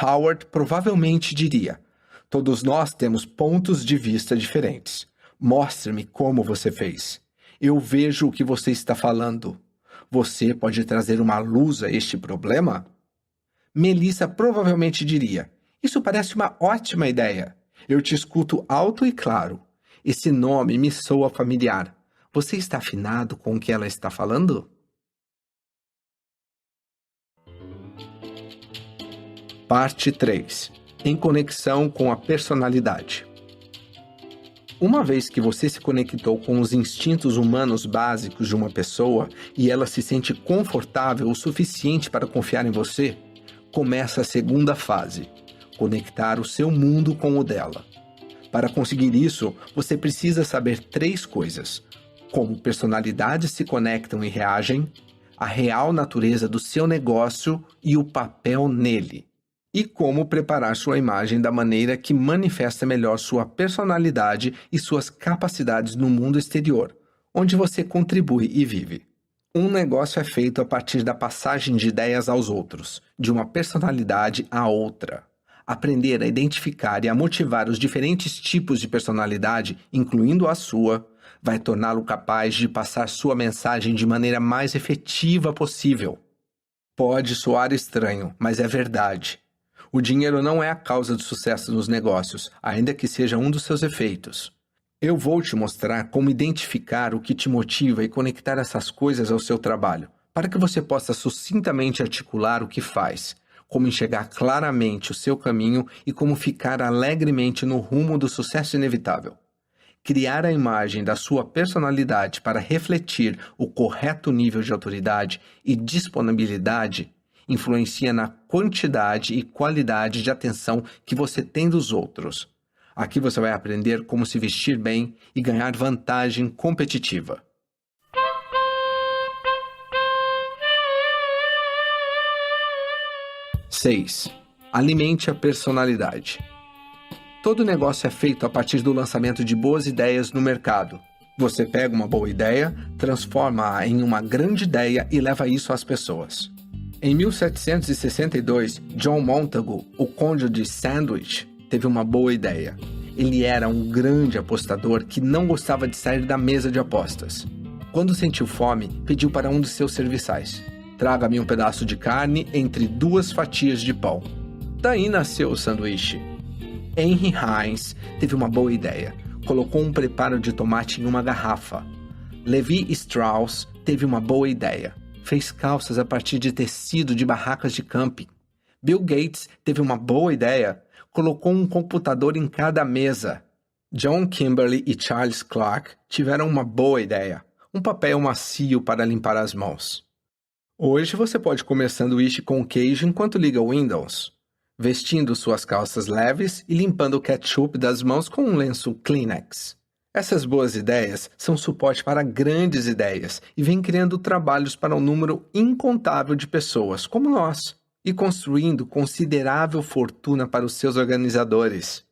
S1: Howard provavelmente diria: todos nós temos pontos de vista diferentes. Mostre-me como você fez. Eu vejo o que você está falando. Você pode trazer uma luz a este problema? Melissa provavelmente diria: isso parece uma ótima ideia. Eu te escuto alto e claro. Esse nome me soa familiar. Você está afinado com o que ela está falando? Parte 3. Em conexão com a personalidade. Uma vez que você se conectou com os instintos humanos básicos de uma pessoa e ela se sente confortável o suficiente para confiar em você, começa a segunda fase: conectar o seu mundo com o dela. Para conseguir isso, você precisa saber 3 coisas: como personalidades se conectam e reagem, a real natureza do seu negócio e o papel nele, e como preparar sua imagem da maneira que manifesta melhor sua personalidade e suas capacidades no mundo exterior, onde você contribui e vive. Um negócio é feito a partir da passagem de ideias aos outros, de uma personalidade a outra. Aprender a identificar e a motivar os diferentes tipos de personalidade, incluindo a sua, vai torná-lo capaz de passar sua mensagem de maneira mais efetiva possível. Pode soar estranho, mas é verdade. O dinheiro não é a causa do sucesso nos negócios, ainda que seja um dos seus efeitos. Eu vou te mostrar como identificar o que te motiva e conectar essas coisas ao seu trabalho, para que você possa sucintamente articular o que faz, como enxergar claramente o seu caminho e como ficar alegremente no rumo do sucesso inevitável. Criar a imagem da sua personalidade para refletir o correto nível de autoridade e disponibilidade influencia na quantidade e qualidade de atenção que você tem dos outros. Aqui você vai aprender como se vestir bem e ganhar vantagem competitiva. Seis. Alimente a personalidade. Todo negócio é feito a partir do lançamento de boas ideias no mercado. Você pega uma boa ideia, transforma-a em uma grande ideia e leva isso às pessoas. Em 1762, John Montagu, o conde de Sandwich, teve uma boa ideia. Ele era um grande apostador que não gostava de sair da mesa de apostas. Quando sentiu fome, pediu para um de seus serviçais: "Traga-me um pedaço de carne entre 2 fatias de pão." Daí nasceu o sanduíche. Henry Heinz teve uma boa ideia. Colocou um preparo de tomate em uma garrafa. Levi Strauss teve uma boa ideia. Fez calças a partir de tecido de barracas de camping. Bill Gates teve uma boa ideia. Colocou um computador em cada mesa. John Kimberly e Charles Clark tiveram uma boa ideia. Um papel macio para limpar as mãos. Hoje você pode comer sanduíche com queijo enquanto liga o Windows, vestindo suas calças leves e limpando o ketchup das mãos com um lenço Kleenex. Essas boas ideias são suporte para grandes ideias e vêm criando trabalhos para um número incontável de pessoas, como nós, e construindo considerável fortuna para os seus organizadores.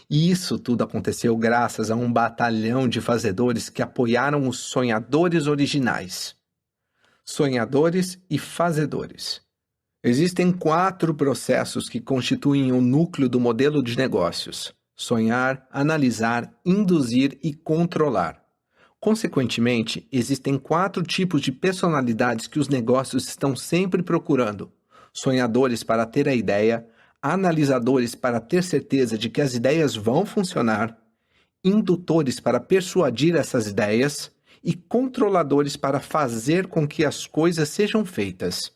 S1: E isso tudo aconteceu graças a um batalhão de fazedores que apoiaram os sonhadores originais. Sonhadores e fazedores. Existem 4 processos que constituem o núcleo do modelo de negócios: sonhar, analisar, induzir e controlar. Consequentemente, existem 4 tipos de personalidades que os negócios estão sempre procurando: sonhadores para ter a ideia, analisadores para ter certeza de que as ideias vão funcionar, indutores para persuadir essas ideias e controladores para fazer com que as coisas sejam feitas.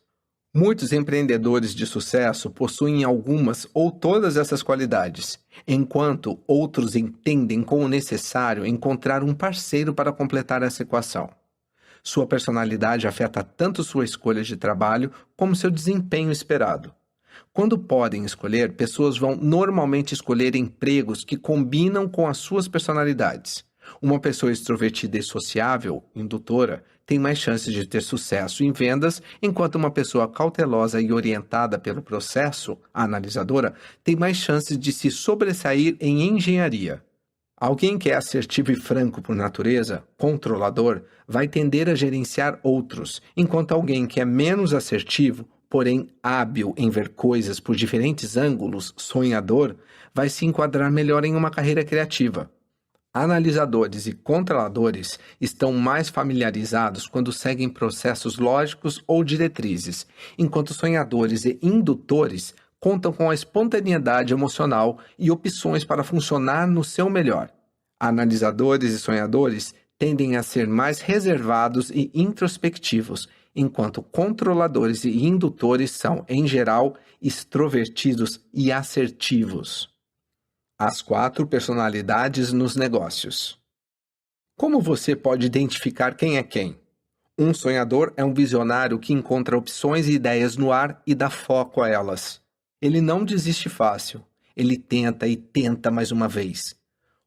S1: Muitos empreendedores de sucesso possuem algumas ou todas essas qualidades, enquanto outros entendem como necessário encontrar um parceiro para completar essa equação. Sua personalidade afeta tanto sua escolha de trabalho como seu desempenho esperado. Quando podem escolher, pessoas vão normalmente escolher empregos que combinam com as suas personalidades. Uma pessoa extrovertida e sociável, indutora, tem mais chances de ter sucesso em vendas, enquanto uma pessoa cautelosa e orientada pelo processo, a analisadora, tem mais chances de se sobressair em engenharia. Alguém que é assertivo e franco por natureza, controlador, vai tender a gerenciar outros, enquanto alguém que é menos assertivo, porém hábil em ver coisas por diferentes ângulos, sonhador, vai se enquadrar melhor em uma carreira criativa. Analisadores e controladores estão mais familiarizados quando seguem processos lógicos ou diretrizes, enquanto sonhadores e indutores contam com a espontaneidade emocional e opções para funcionar no seu melhor. Analisadores e sonhadores tendem a ser mais reservados e introspectivos, enquanto controladores e indutores são, em geral, extrovertidos e assertivos. As 4 personalidades nos negócios. Como você pode identificar quem é quem? Um sonhador é um visionário que encontra opções e ideias no ar e dá foco a elas. Ele não desiste fácil. Ele tenta e tenta mais uma vez.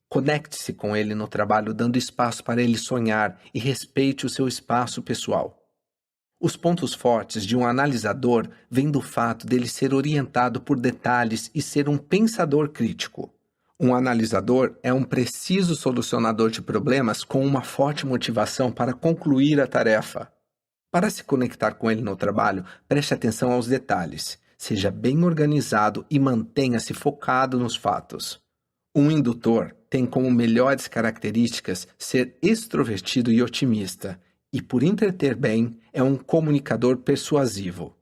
S1: Conecte-se com ele no trabalho, dando espaço para ele sonhar e respeite o seu espaço pessoal. Os pontos fortes de um analisador vêm do fato dele ser orientado por detalhes e ser um pensador crítico. Um analisador é um preciso solucionador de problemas com uma forte motivação para concluir a tarefa. Para se conectar com ele no trabalho, preste atenção aos detalhes, seja bem organizado e mantenha-se focado nos fatos. Um indutor tem como melhores características ser extrovertido e otimista, e por entreter bem, é um comunicador persuasivo.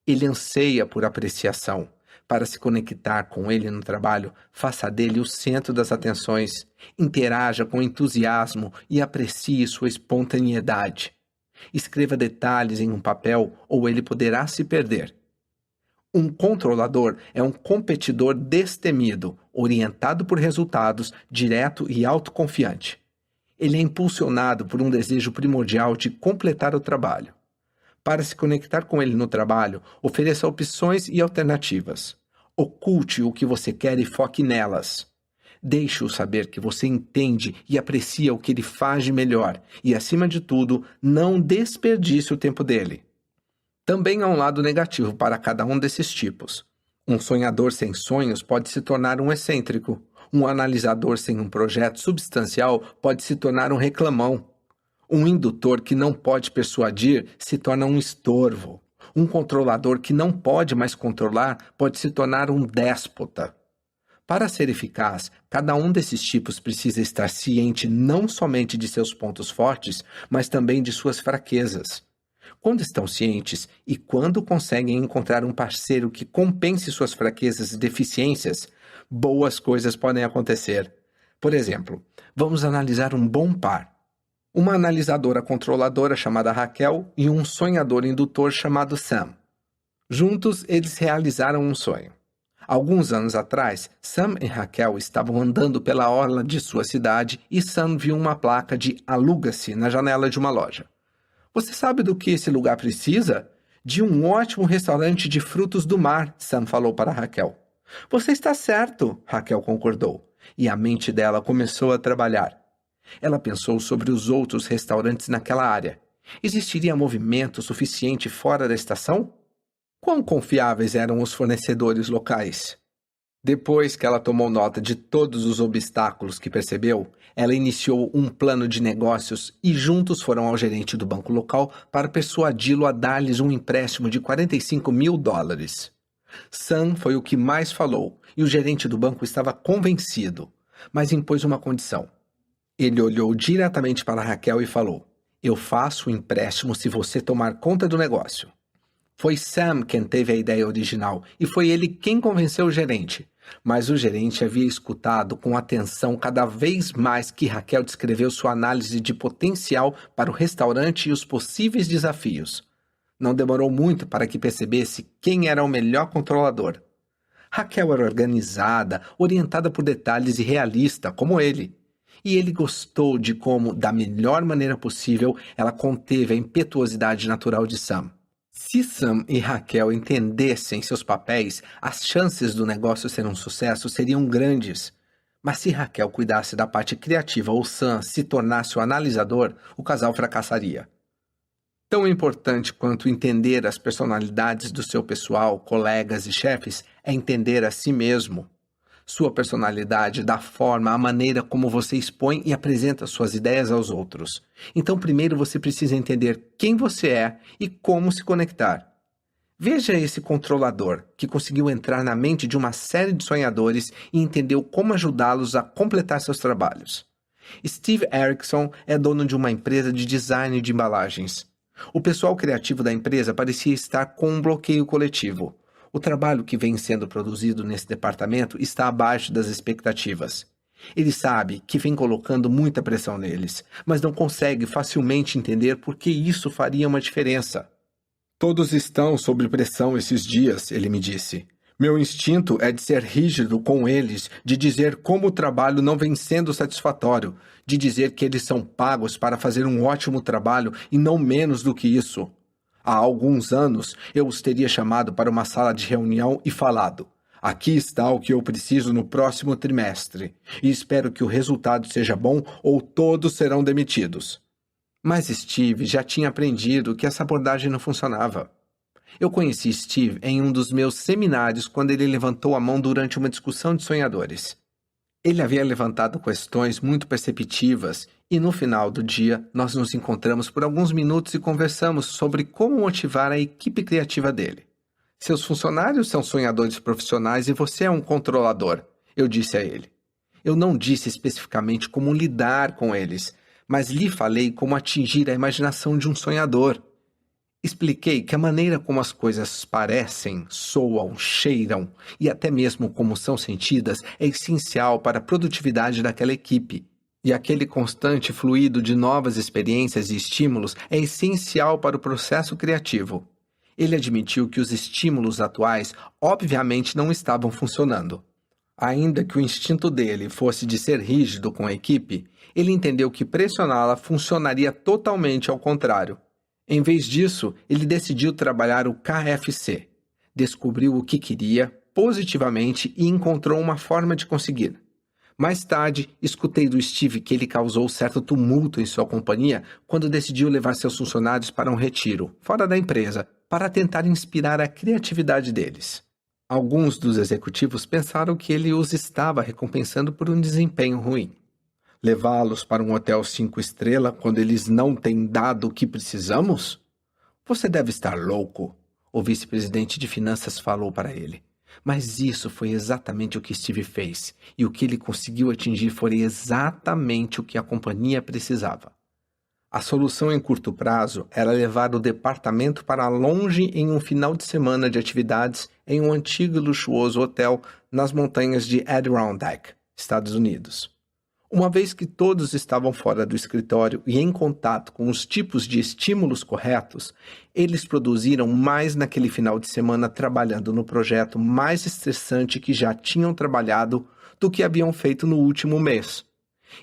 S1: Ele anseia por apreciação. Para se conectar com ele no trabalho, faça dele o centro das atenções, interaja com entusiasmo e aprecie sua espontaneidade. Escreva detalhes em um papel ou ele poderá se perder. Um controlador é um competidor destemido, orientado por resultados, direto e autoconfiante. Ele é impulsionado por um desejo primordial de completar o trabalho. Para se conectar com ele no trabalho, ofereça opções e alternativas. Oculte o que você quer e foque nelas. Deixe-o saber que você entende e aprecia o que ele faz de melhor e, acima de tudo, não desperdice o tempo dele. Também há um lado negativo para cada um desses tipos. Um sonhador sem sonhos pode se tornar um excêntrico. Um analisador sem um projeto substancial pode se tornar um reclamão. Um indutor que não pode persuadir se torna um estorvo. Um controlador que não pode mais controlar pode se tornar um déspota. Para ser eficaz, cada um desses tipos precisa estar ciente não somente de seus pontos fortes, mas também de suas fraquezas. Quando estão cientes e quando conseguem encontrar um parceiro que compense suas fraquezas e deficiências, boas coisas podem acontecer. Por exemplo, vamos analisar um bom par. Uma analisadora controladora chamada Raquel e um sonhador indutor chamado Sam. Juntos, eles realizaram um sonho. Alguns anos atrás, Sam e Raquel estavam andando pela orla de sua cidade e Sam viu uma placa de "Aluga-se" na janela de uma loja. "Você sabe do que esse lugar precisa?" "De um ótimo restaurante de frutos do mar", Sam falou para Raquel. "Você está certo", Raquel concordou, e a mente dela começou a trabalhar. Ela pensou sobre os outros restaurantes naquela área. Existiria movimento suficiente fora da estação? Quão confiáveis eram os fornecedores locais? Depois que ela tomou nota de todos os obstáculos que percebeu, ela iniciou um plano de negócios e juntos foram ao gerente do banco local para persuadi-lo a dar-lhes um empréstimo de $45.000. Sam foi o que mais falou e o gerente do banco estava convencido, mas impôs uma condição. Ele olhou diretamente para Raquel e falou: "Eu faço o empréstimo se você tomar conta do negócio." Foi Sam quem teve a ideia original e foi ele quem convenceu o gerente. Mas o gerente havia escutado com atenção cada vez mais que Raquel descreveu sua análise de potencial para o restaurante e os possíveis desafios. Não demorou muito para que percebesse quem era o melhor controlador. Raquel era organizada, orientada por detalhes e realista, como ele. E ele gostou de como, da melhor maneira possível, ela conteve a impetuosidade natural de Sam. Se Sam e Raquel entendessem seus papéis, as chances do negócio ser um sucesso seriam grandes. Mas se Raquel cuidasse da parte criativa ou Sam se tornasse o analisador, o casal fracassaria. Tão importante quanto entender as personalidades do seu pessoal, colegas e chefes é entender a si mesmo. Sua personalidade dá forma à maneira como você expõe e apresenta suas ideias aos outros. Então, primeiro você precisa entender quem você é e como se conectar. Veja esse controlador que conseguiu entrar na mente de uma série de sonhadores e entendeu como ajudá-los a completar seus trabalhos. Steve Erickson é dono de uma empresa de design de embalagens. O pessoal criativo da empresa parecia estar com um bloqueio coletivo. O trabalho que vem sendo produzido nesse departamento está abaixo das expectativas. Ele sabe que vem colocando muita pressão neles, mas não consegue facilmente entender por que isso faria uma diferença. "Todos estão sob pressão esses dias", ele me disse. "Meu instinto é de ser rígido com eles, de dizer como o trabalho não vem sendo satisfatório, de dizer que eles são pagos para fazer um ótimo trabalho e não menos do que isso. Há alguns anos, eu os teria chamado para uma sala de reunião e falado: aqui está o que eu preciso no próximo trimestre, e espero que o resultado seja bom ou todos serão demitidos." Mas Steve já tinha aprendido que essa abordagem não funcionava. Eu conheci Steve em um dos meus seminários quando ele levantou a mão durante uma discussão de sonhadores. Ele havia levantado questões muito perceptivas e no final do dia nós nos encontramos por alguns minutos e conversamos sobre como motivar a equipe criativa dele. "Seus funcionários são sonhadores profissionais e você é um controlador", eu disse a ele. Eu não disse especificamente como lidar com eles, mas lhe falei como atingir a imaginação de um sonhador. Expliquei que a maneira como as coisas parecem, soam, cheiram e até mesmo como são sentidas é essencial para a produtividade daquela equipe. E aquele constante fluido de novas experiências e estímulos é essencial para o processo criativo. Ele admitiu que os estímulos atuais obviamente não estavam funcionando. Ainda que o instinto dele fosse de ser rígido com a equipe, ele entendeu que pressioná-la funcionaria totalmente ao contrário. Em vez disso, ele decidiu trabalhar o KFC. Descobriu o que queria, positivamente, e encontrou uma forma de conseguir. Mais tarde, escutei do Steve que ele causou certo tumulto em sua companhia quando decidiu levar seus funcionários para um retiro, fora da empresa, para tentar inspirar a criatividade deles. Alguns dos executivos pensaram que ele os estava recompensando por um desempenho ruim. Levá-los para um hotel 5 estrelas quando eles não têm dado o que precisamos? Você deve estar louco, o vice-presidente de finanças falou para ele. Mas isso foi exatamente o que Steve fez, e o que ele conseguiu atingir foi exatamente o que a companhia precisava. A solução em curto prazo era levar o departamento para longe em um final de semana de atividades em um antigo e luxuoso hotel nas montanhas de Adirondack, Estados Unidos. Uma vez que todos estavam fora do escritório e em contato com os tipos de estímulos corretos, eles produziram mais naquele final de semana trabalhando no projeto mais estressante que já tinham trabalhado do que haviam feito no último mês.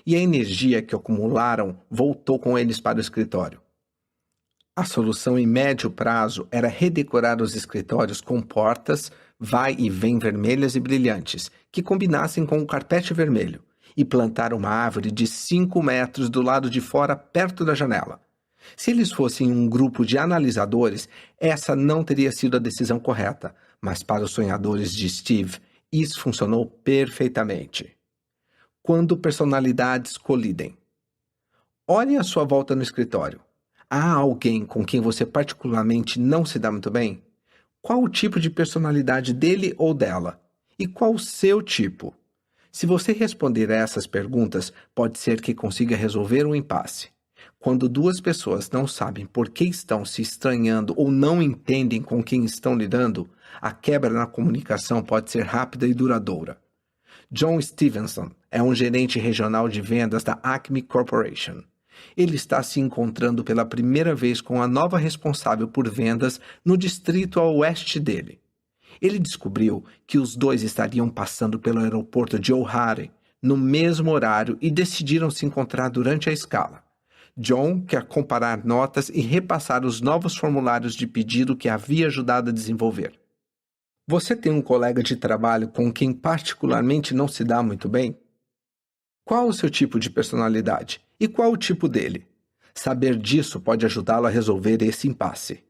S1: E a energia que acumularam voltou com eles para o escritório. A solução em médio prazo era redecorar os escritórios com portas vai e vem vermelhas e brilhantes, que combinassem com o carpete vermelho, e plantar uma árvore de 5 metros do lado de fora, perto da janela. Se eles fossem um grupo de analisadores, essa não teria sido a decisão correta, mas para os sonhadores de Steve, isso funcionou perfeitamente. Quando personalidades colidem. Olhe à sua volta no escritório. Há alguém com quem você particularmente não se dá muito bem? Qual o tipo de personalidade dele ou dela? E qual o seu tipo? Se você responder a essas perguntas, pode ser que consiga resolver um impasse. Quando duas pessoas não sabem por que estão se estranhando ou não entendem com quem estão lidando, a quebra na comunicação pode ser rápida e duradoura. John Stevenson é um gerente regional de vendas da Acme Corporation. Ele está se encontrando pela primeira vez com a nova responsável por vendas no distrito a oeste dele. Ele descobriu que os dois estariam passando pelo aeroporto de O'Hare no mesmo horário e decidiram se encontrar durante a escala. John quer comparar notas e repassar os novos formulários de pedido que havia ajudado a desenvolver. Você tem um colega de trabalho com quem particularmente não se dá muito bem? Qual o seu tipo de personalidade? E qual o tipo dele? Saber disso pode ajudá-lo a resolver esse impasse.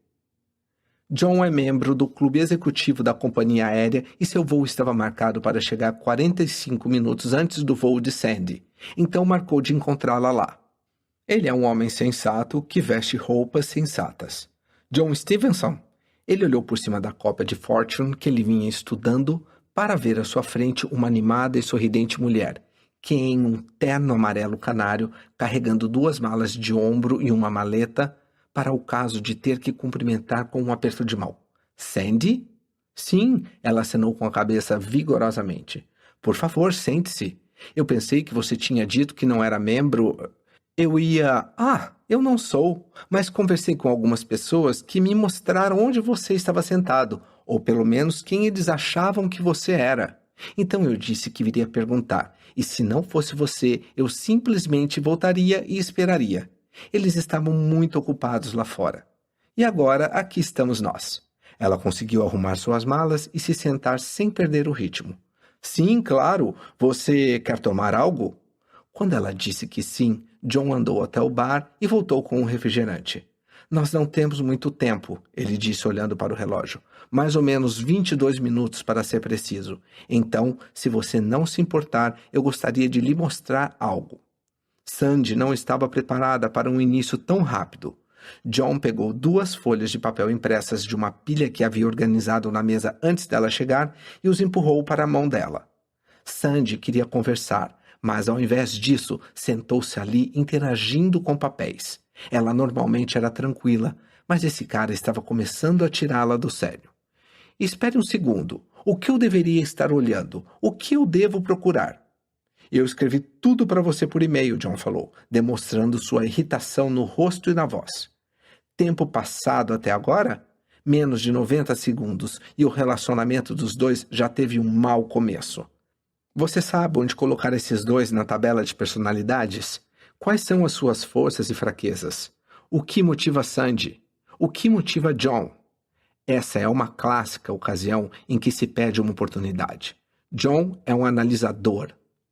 S1: John é membro do clube executivo da companhia aérea e seu voo estava marcado para chegar 45 minutos antes do voo de Sandy, então marcou de encontrá-la lá. Ele é um homem sensato que veste roupas sensatas. John Stevenson? Ele olhou por cima da cópia de Fortune que ele vinha estudando para ver à sua frente uma animada e sorridente mulher, que em um terno amarelo canário, carregando 2 malas de ombro e uma maleta, para o caso de ter que cumprimentar com um aperto de mão. Sandy? Sim, ela acenou com a cabeça vigorosamente. Por favor, sente-se. Eu pensei que você tinha dito que não era membro. Eu não sou, mas conversei com algumas pessoas que me mostraram onde você estava sentado, ou pelo menos quem eles achavam que você era. Então eu disse que viria perguntar, e se não fosse você, eu simplesmente voltaria e esperaria. Eles estavam muito ocupados lá fora. E agora aqui estamos nós. Ela conseguiu arrumar suas malas e se sentar sem perder o ritmo. Sim, claro. Você quer tomar algo? Quando ela disse que sim, John andou até o bar e voltou com um refrigerante. Nós não temos muito tempo, ele disse olhando para o relógio. Mais ou menos 22 minutos para ser preciso. Então, se você não se importar, eu gostaria de lhe mostrar algo. Sandy não estava preparada para um início tão rápido. John pegou 2 folhas de papel impressas de uma pilha que havia organizado na mesa antes dela chegar e os empurrou para a mão dela. Sandy queria conversar, mas ao invés disso, sentou-se ali interagindo com papéis. Ela normalmente era tranquila, mas esse cara estava começando a tirá-la do sério. Espere um segundo. O que eu deveria estar olhando? O que eu devo procurar? Eu escrevi tudo para você por e-mail, John falou, demonstrando sua irritação no rosto e na voz. Tempo passado até agora? Menos de 90 segundos e o relacionamento dos dois já teve um mau começo. Você sabe onde colocar esses dois na tabela de personalidades? Quais são as suas forças e fraquezas? O que motiva Sandy? O que motiva John? Essa é uma clássica ocasião em que se perde uma oportunidade. John é um analisador,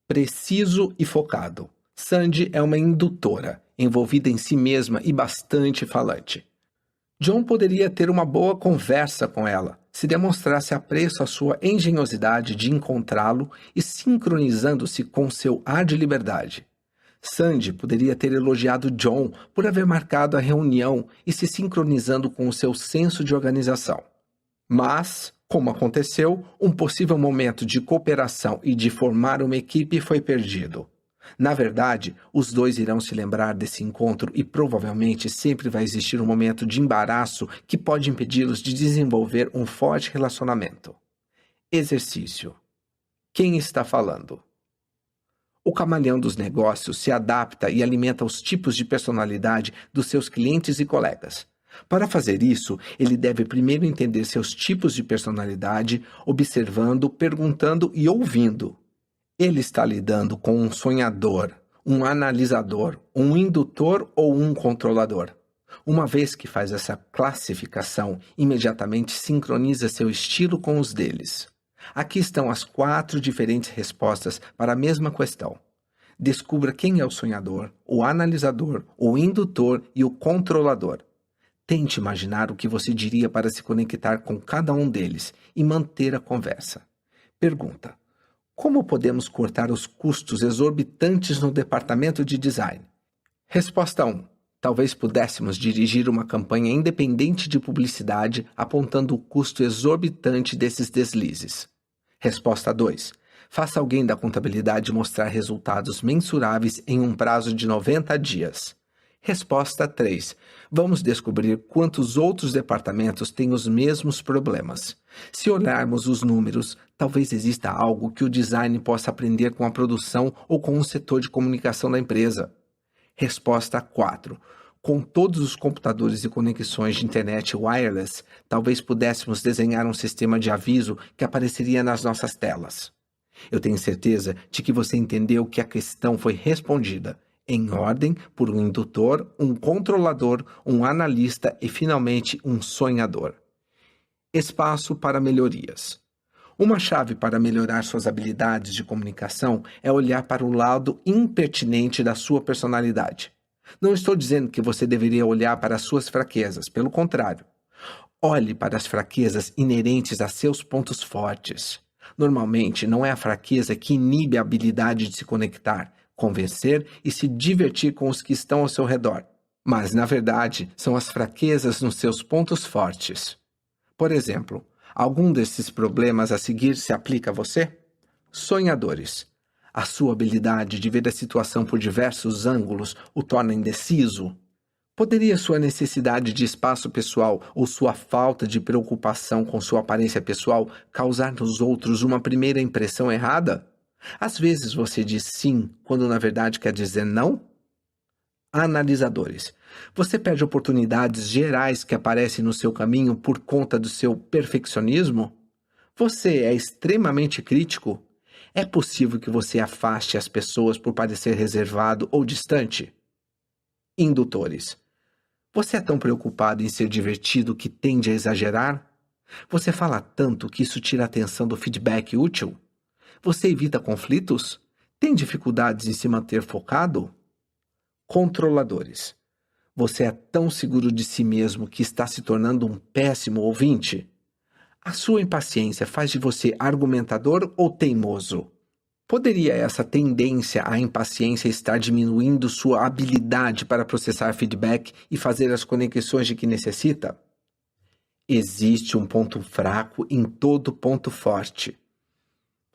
S1: preciso e focado. Sandy é uma indutora, envolvida em si mesma e bastante falante. John poderia ter uma boa conversa com ela, se demonstrasse apreço à sua engenhosidade de encontrá-lo e sincronizando-se com seu ar de liberdade. Sandy poderia ter elogiado John por haver marcado a reunião e se sincronizando com o seu senso de organização. Mas, como aconteceu, um possível momento de cooperação e de formar uma equipe foi perdido. Na verdade, os dois irão se lembrar desse encontro e provavelmente sempre vai existir um momento de embaraço que pode impedi-los de desenvolver um forte relacionamento. Exercício. Quem está falando? O camaleão dos negócios se adapta e alimenta os tipos de personalidade dos seus clientes e colegas. Para fazer isso, ele deve primeiro entender seus tipos de personalidade, observando, perguntando e ouvindo. Ele está lidando com um sonhador, um analisador, um indutor ou um controlador. Uma vez que faz essa classificação, imediatamente sincroniza seu estilo com os deles. Aqui estão as 4 diferentes respostas para a mesma questão. Descubra quem é o sonhador, o analisador, o indutor e o controlador. Tente imaginar o que você diria para se conectar com cada um deles e manter a conversa. Pergunta: como podemos cortar os custos exorbitantes no departamento de design? Resposta 1. Talvez pudéssemos dirigir uma campanha independente de publicidade apontando o custo exorbitante desses deslizes. Resposta 2. Faça alguém da contabilidade mostrar resultados mensuráveis em um prazo de 90 dias. Resposta 3. Vamos descobrir quantos outros departamentos têm os mesmos problemas. Se olharmos os números, talvez exista algo que o design possa aprender com a produção ou com o setor de comunicação da empresa. Resposta 4. Com todos os computadores e conexões de internet wireless, talvez pudéssemos desenhar um sistema de aviso que apareceria nas nossas telas. Eu tenho certeza de que você entendeu que a questão foi respondida, em ordem, por um indutor, um controlador, um analista e, finalmente, um sonhador. Espaço para melhorias. Uma chave para melhorar suas habilidades de comunicação é olhar para o lado impertinente da sua personalidade. Não estou dizendo que você deveria olhar para as suas fraquezas, pelo contrário. Olhe para as fraquezas inerentes a seus pontos fortes. Normalmente, não é a fraqueza que inibe a habilidade de se conectar, convencer e se divertir com os que estão ao seu redor. Mas, na verdade, são as fraquezas nos seus pontos fortes. Por exemplo, algum desses problemas a seguir se aplica a você? Sonhadores. A sua habilidade de ver a situação por diversos ângulos o torna indeciso? Poderia sua necessidade de espaço pessoal ou sua falta de preocupação com sua aparência pessoal causar nos outros uma primeira impressão errada? Às vezes você diz sim, quando na verdade quer dizer não? Analisadores. Você perde oportunidades gerais que aparecem no seu caminho por conta do seu perfeccionismo? Você é extremamente crítico? É possível que você afaste as pessoas por parecer reservado ou distante? Indutores. Você é tão preocupado em ser divertido que tende a exagerar? Você fala tanto que isso tira a atenção do feedback útil? Você evita conflitos? Tem dificuldades em se manter focado? Controladores. Você é tão seguro de si mesmo que está se tornando um péssimo ouvinte? A sua impaciência faz de você argumentador ou teimoso? Poderia essa tendência à impaciência estar diminuindo sua habilidade para processar feedback e fazer as conexões de que necessita? Existe um ponto fraco em todo ponto forte.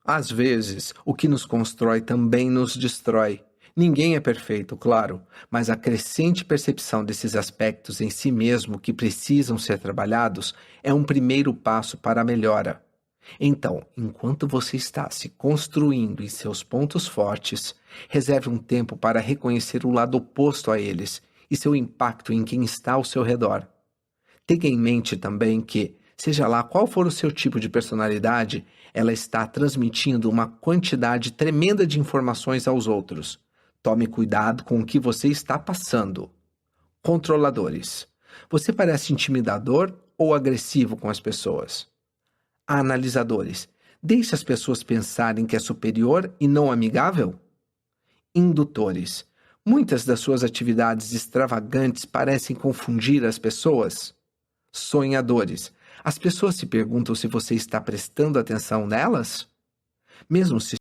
S1: Às vezes, o que nos constrói também nos destrói. Ninguém é perfeito, claro, mas a crescente percepção desses aspectos em si mesmo que precisam ser trabalhados é um primeiro passo para a melhora. Então, enquanto você está se construindo em seus pontos fortes, reserve um tempo para reconhecer o lado oposto a eles e seu impacto em quem está ao seu redor. Tenha em mente também que, seja lá qual for o seu tipo de personalidade, ela está transmitindo uma quantidade tremenda de informações aos outros. Tome cuidado com o que você está passando. Controladores. Você parece intimidador ou agressivo com as pessoas? Analisadores. Deixe as pessoas pensarem que é superior e não amigável? Indutores. Muitas das suas atividades extravagantes parecem confundir as pessoas? Sonhadores. As pessoas se perguntam se você está prestando atenção nelas? Mesmo se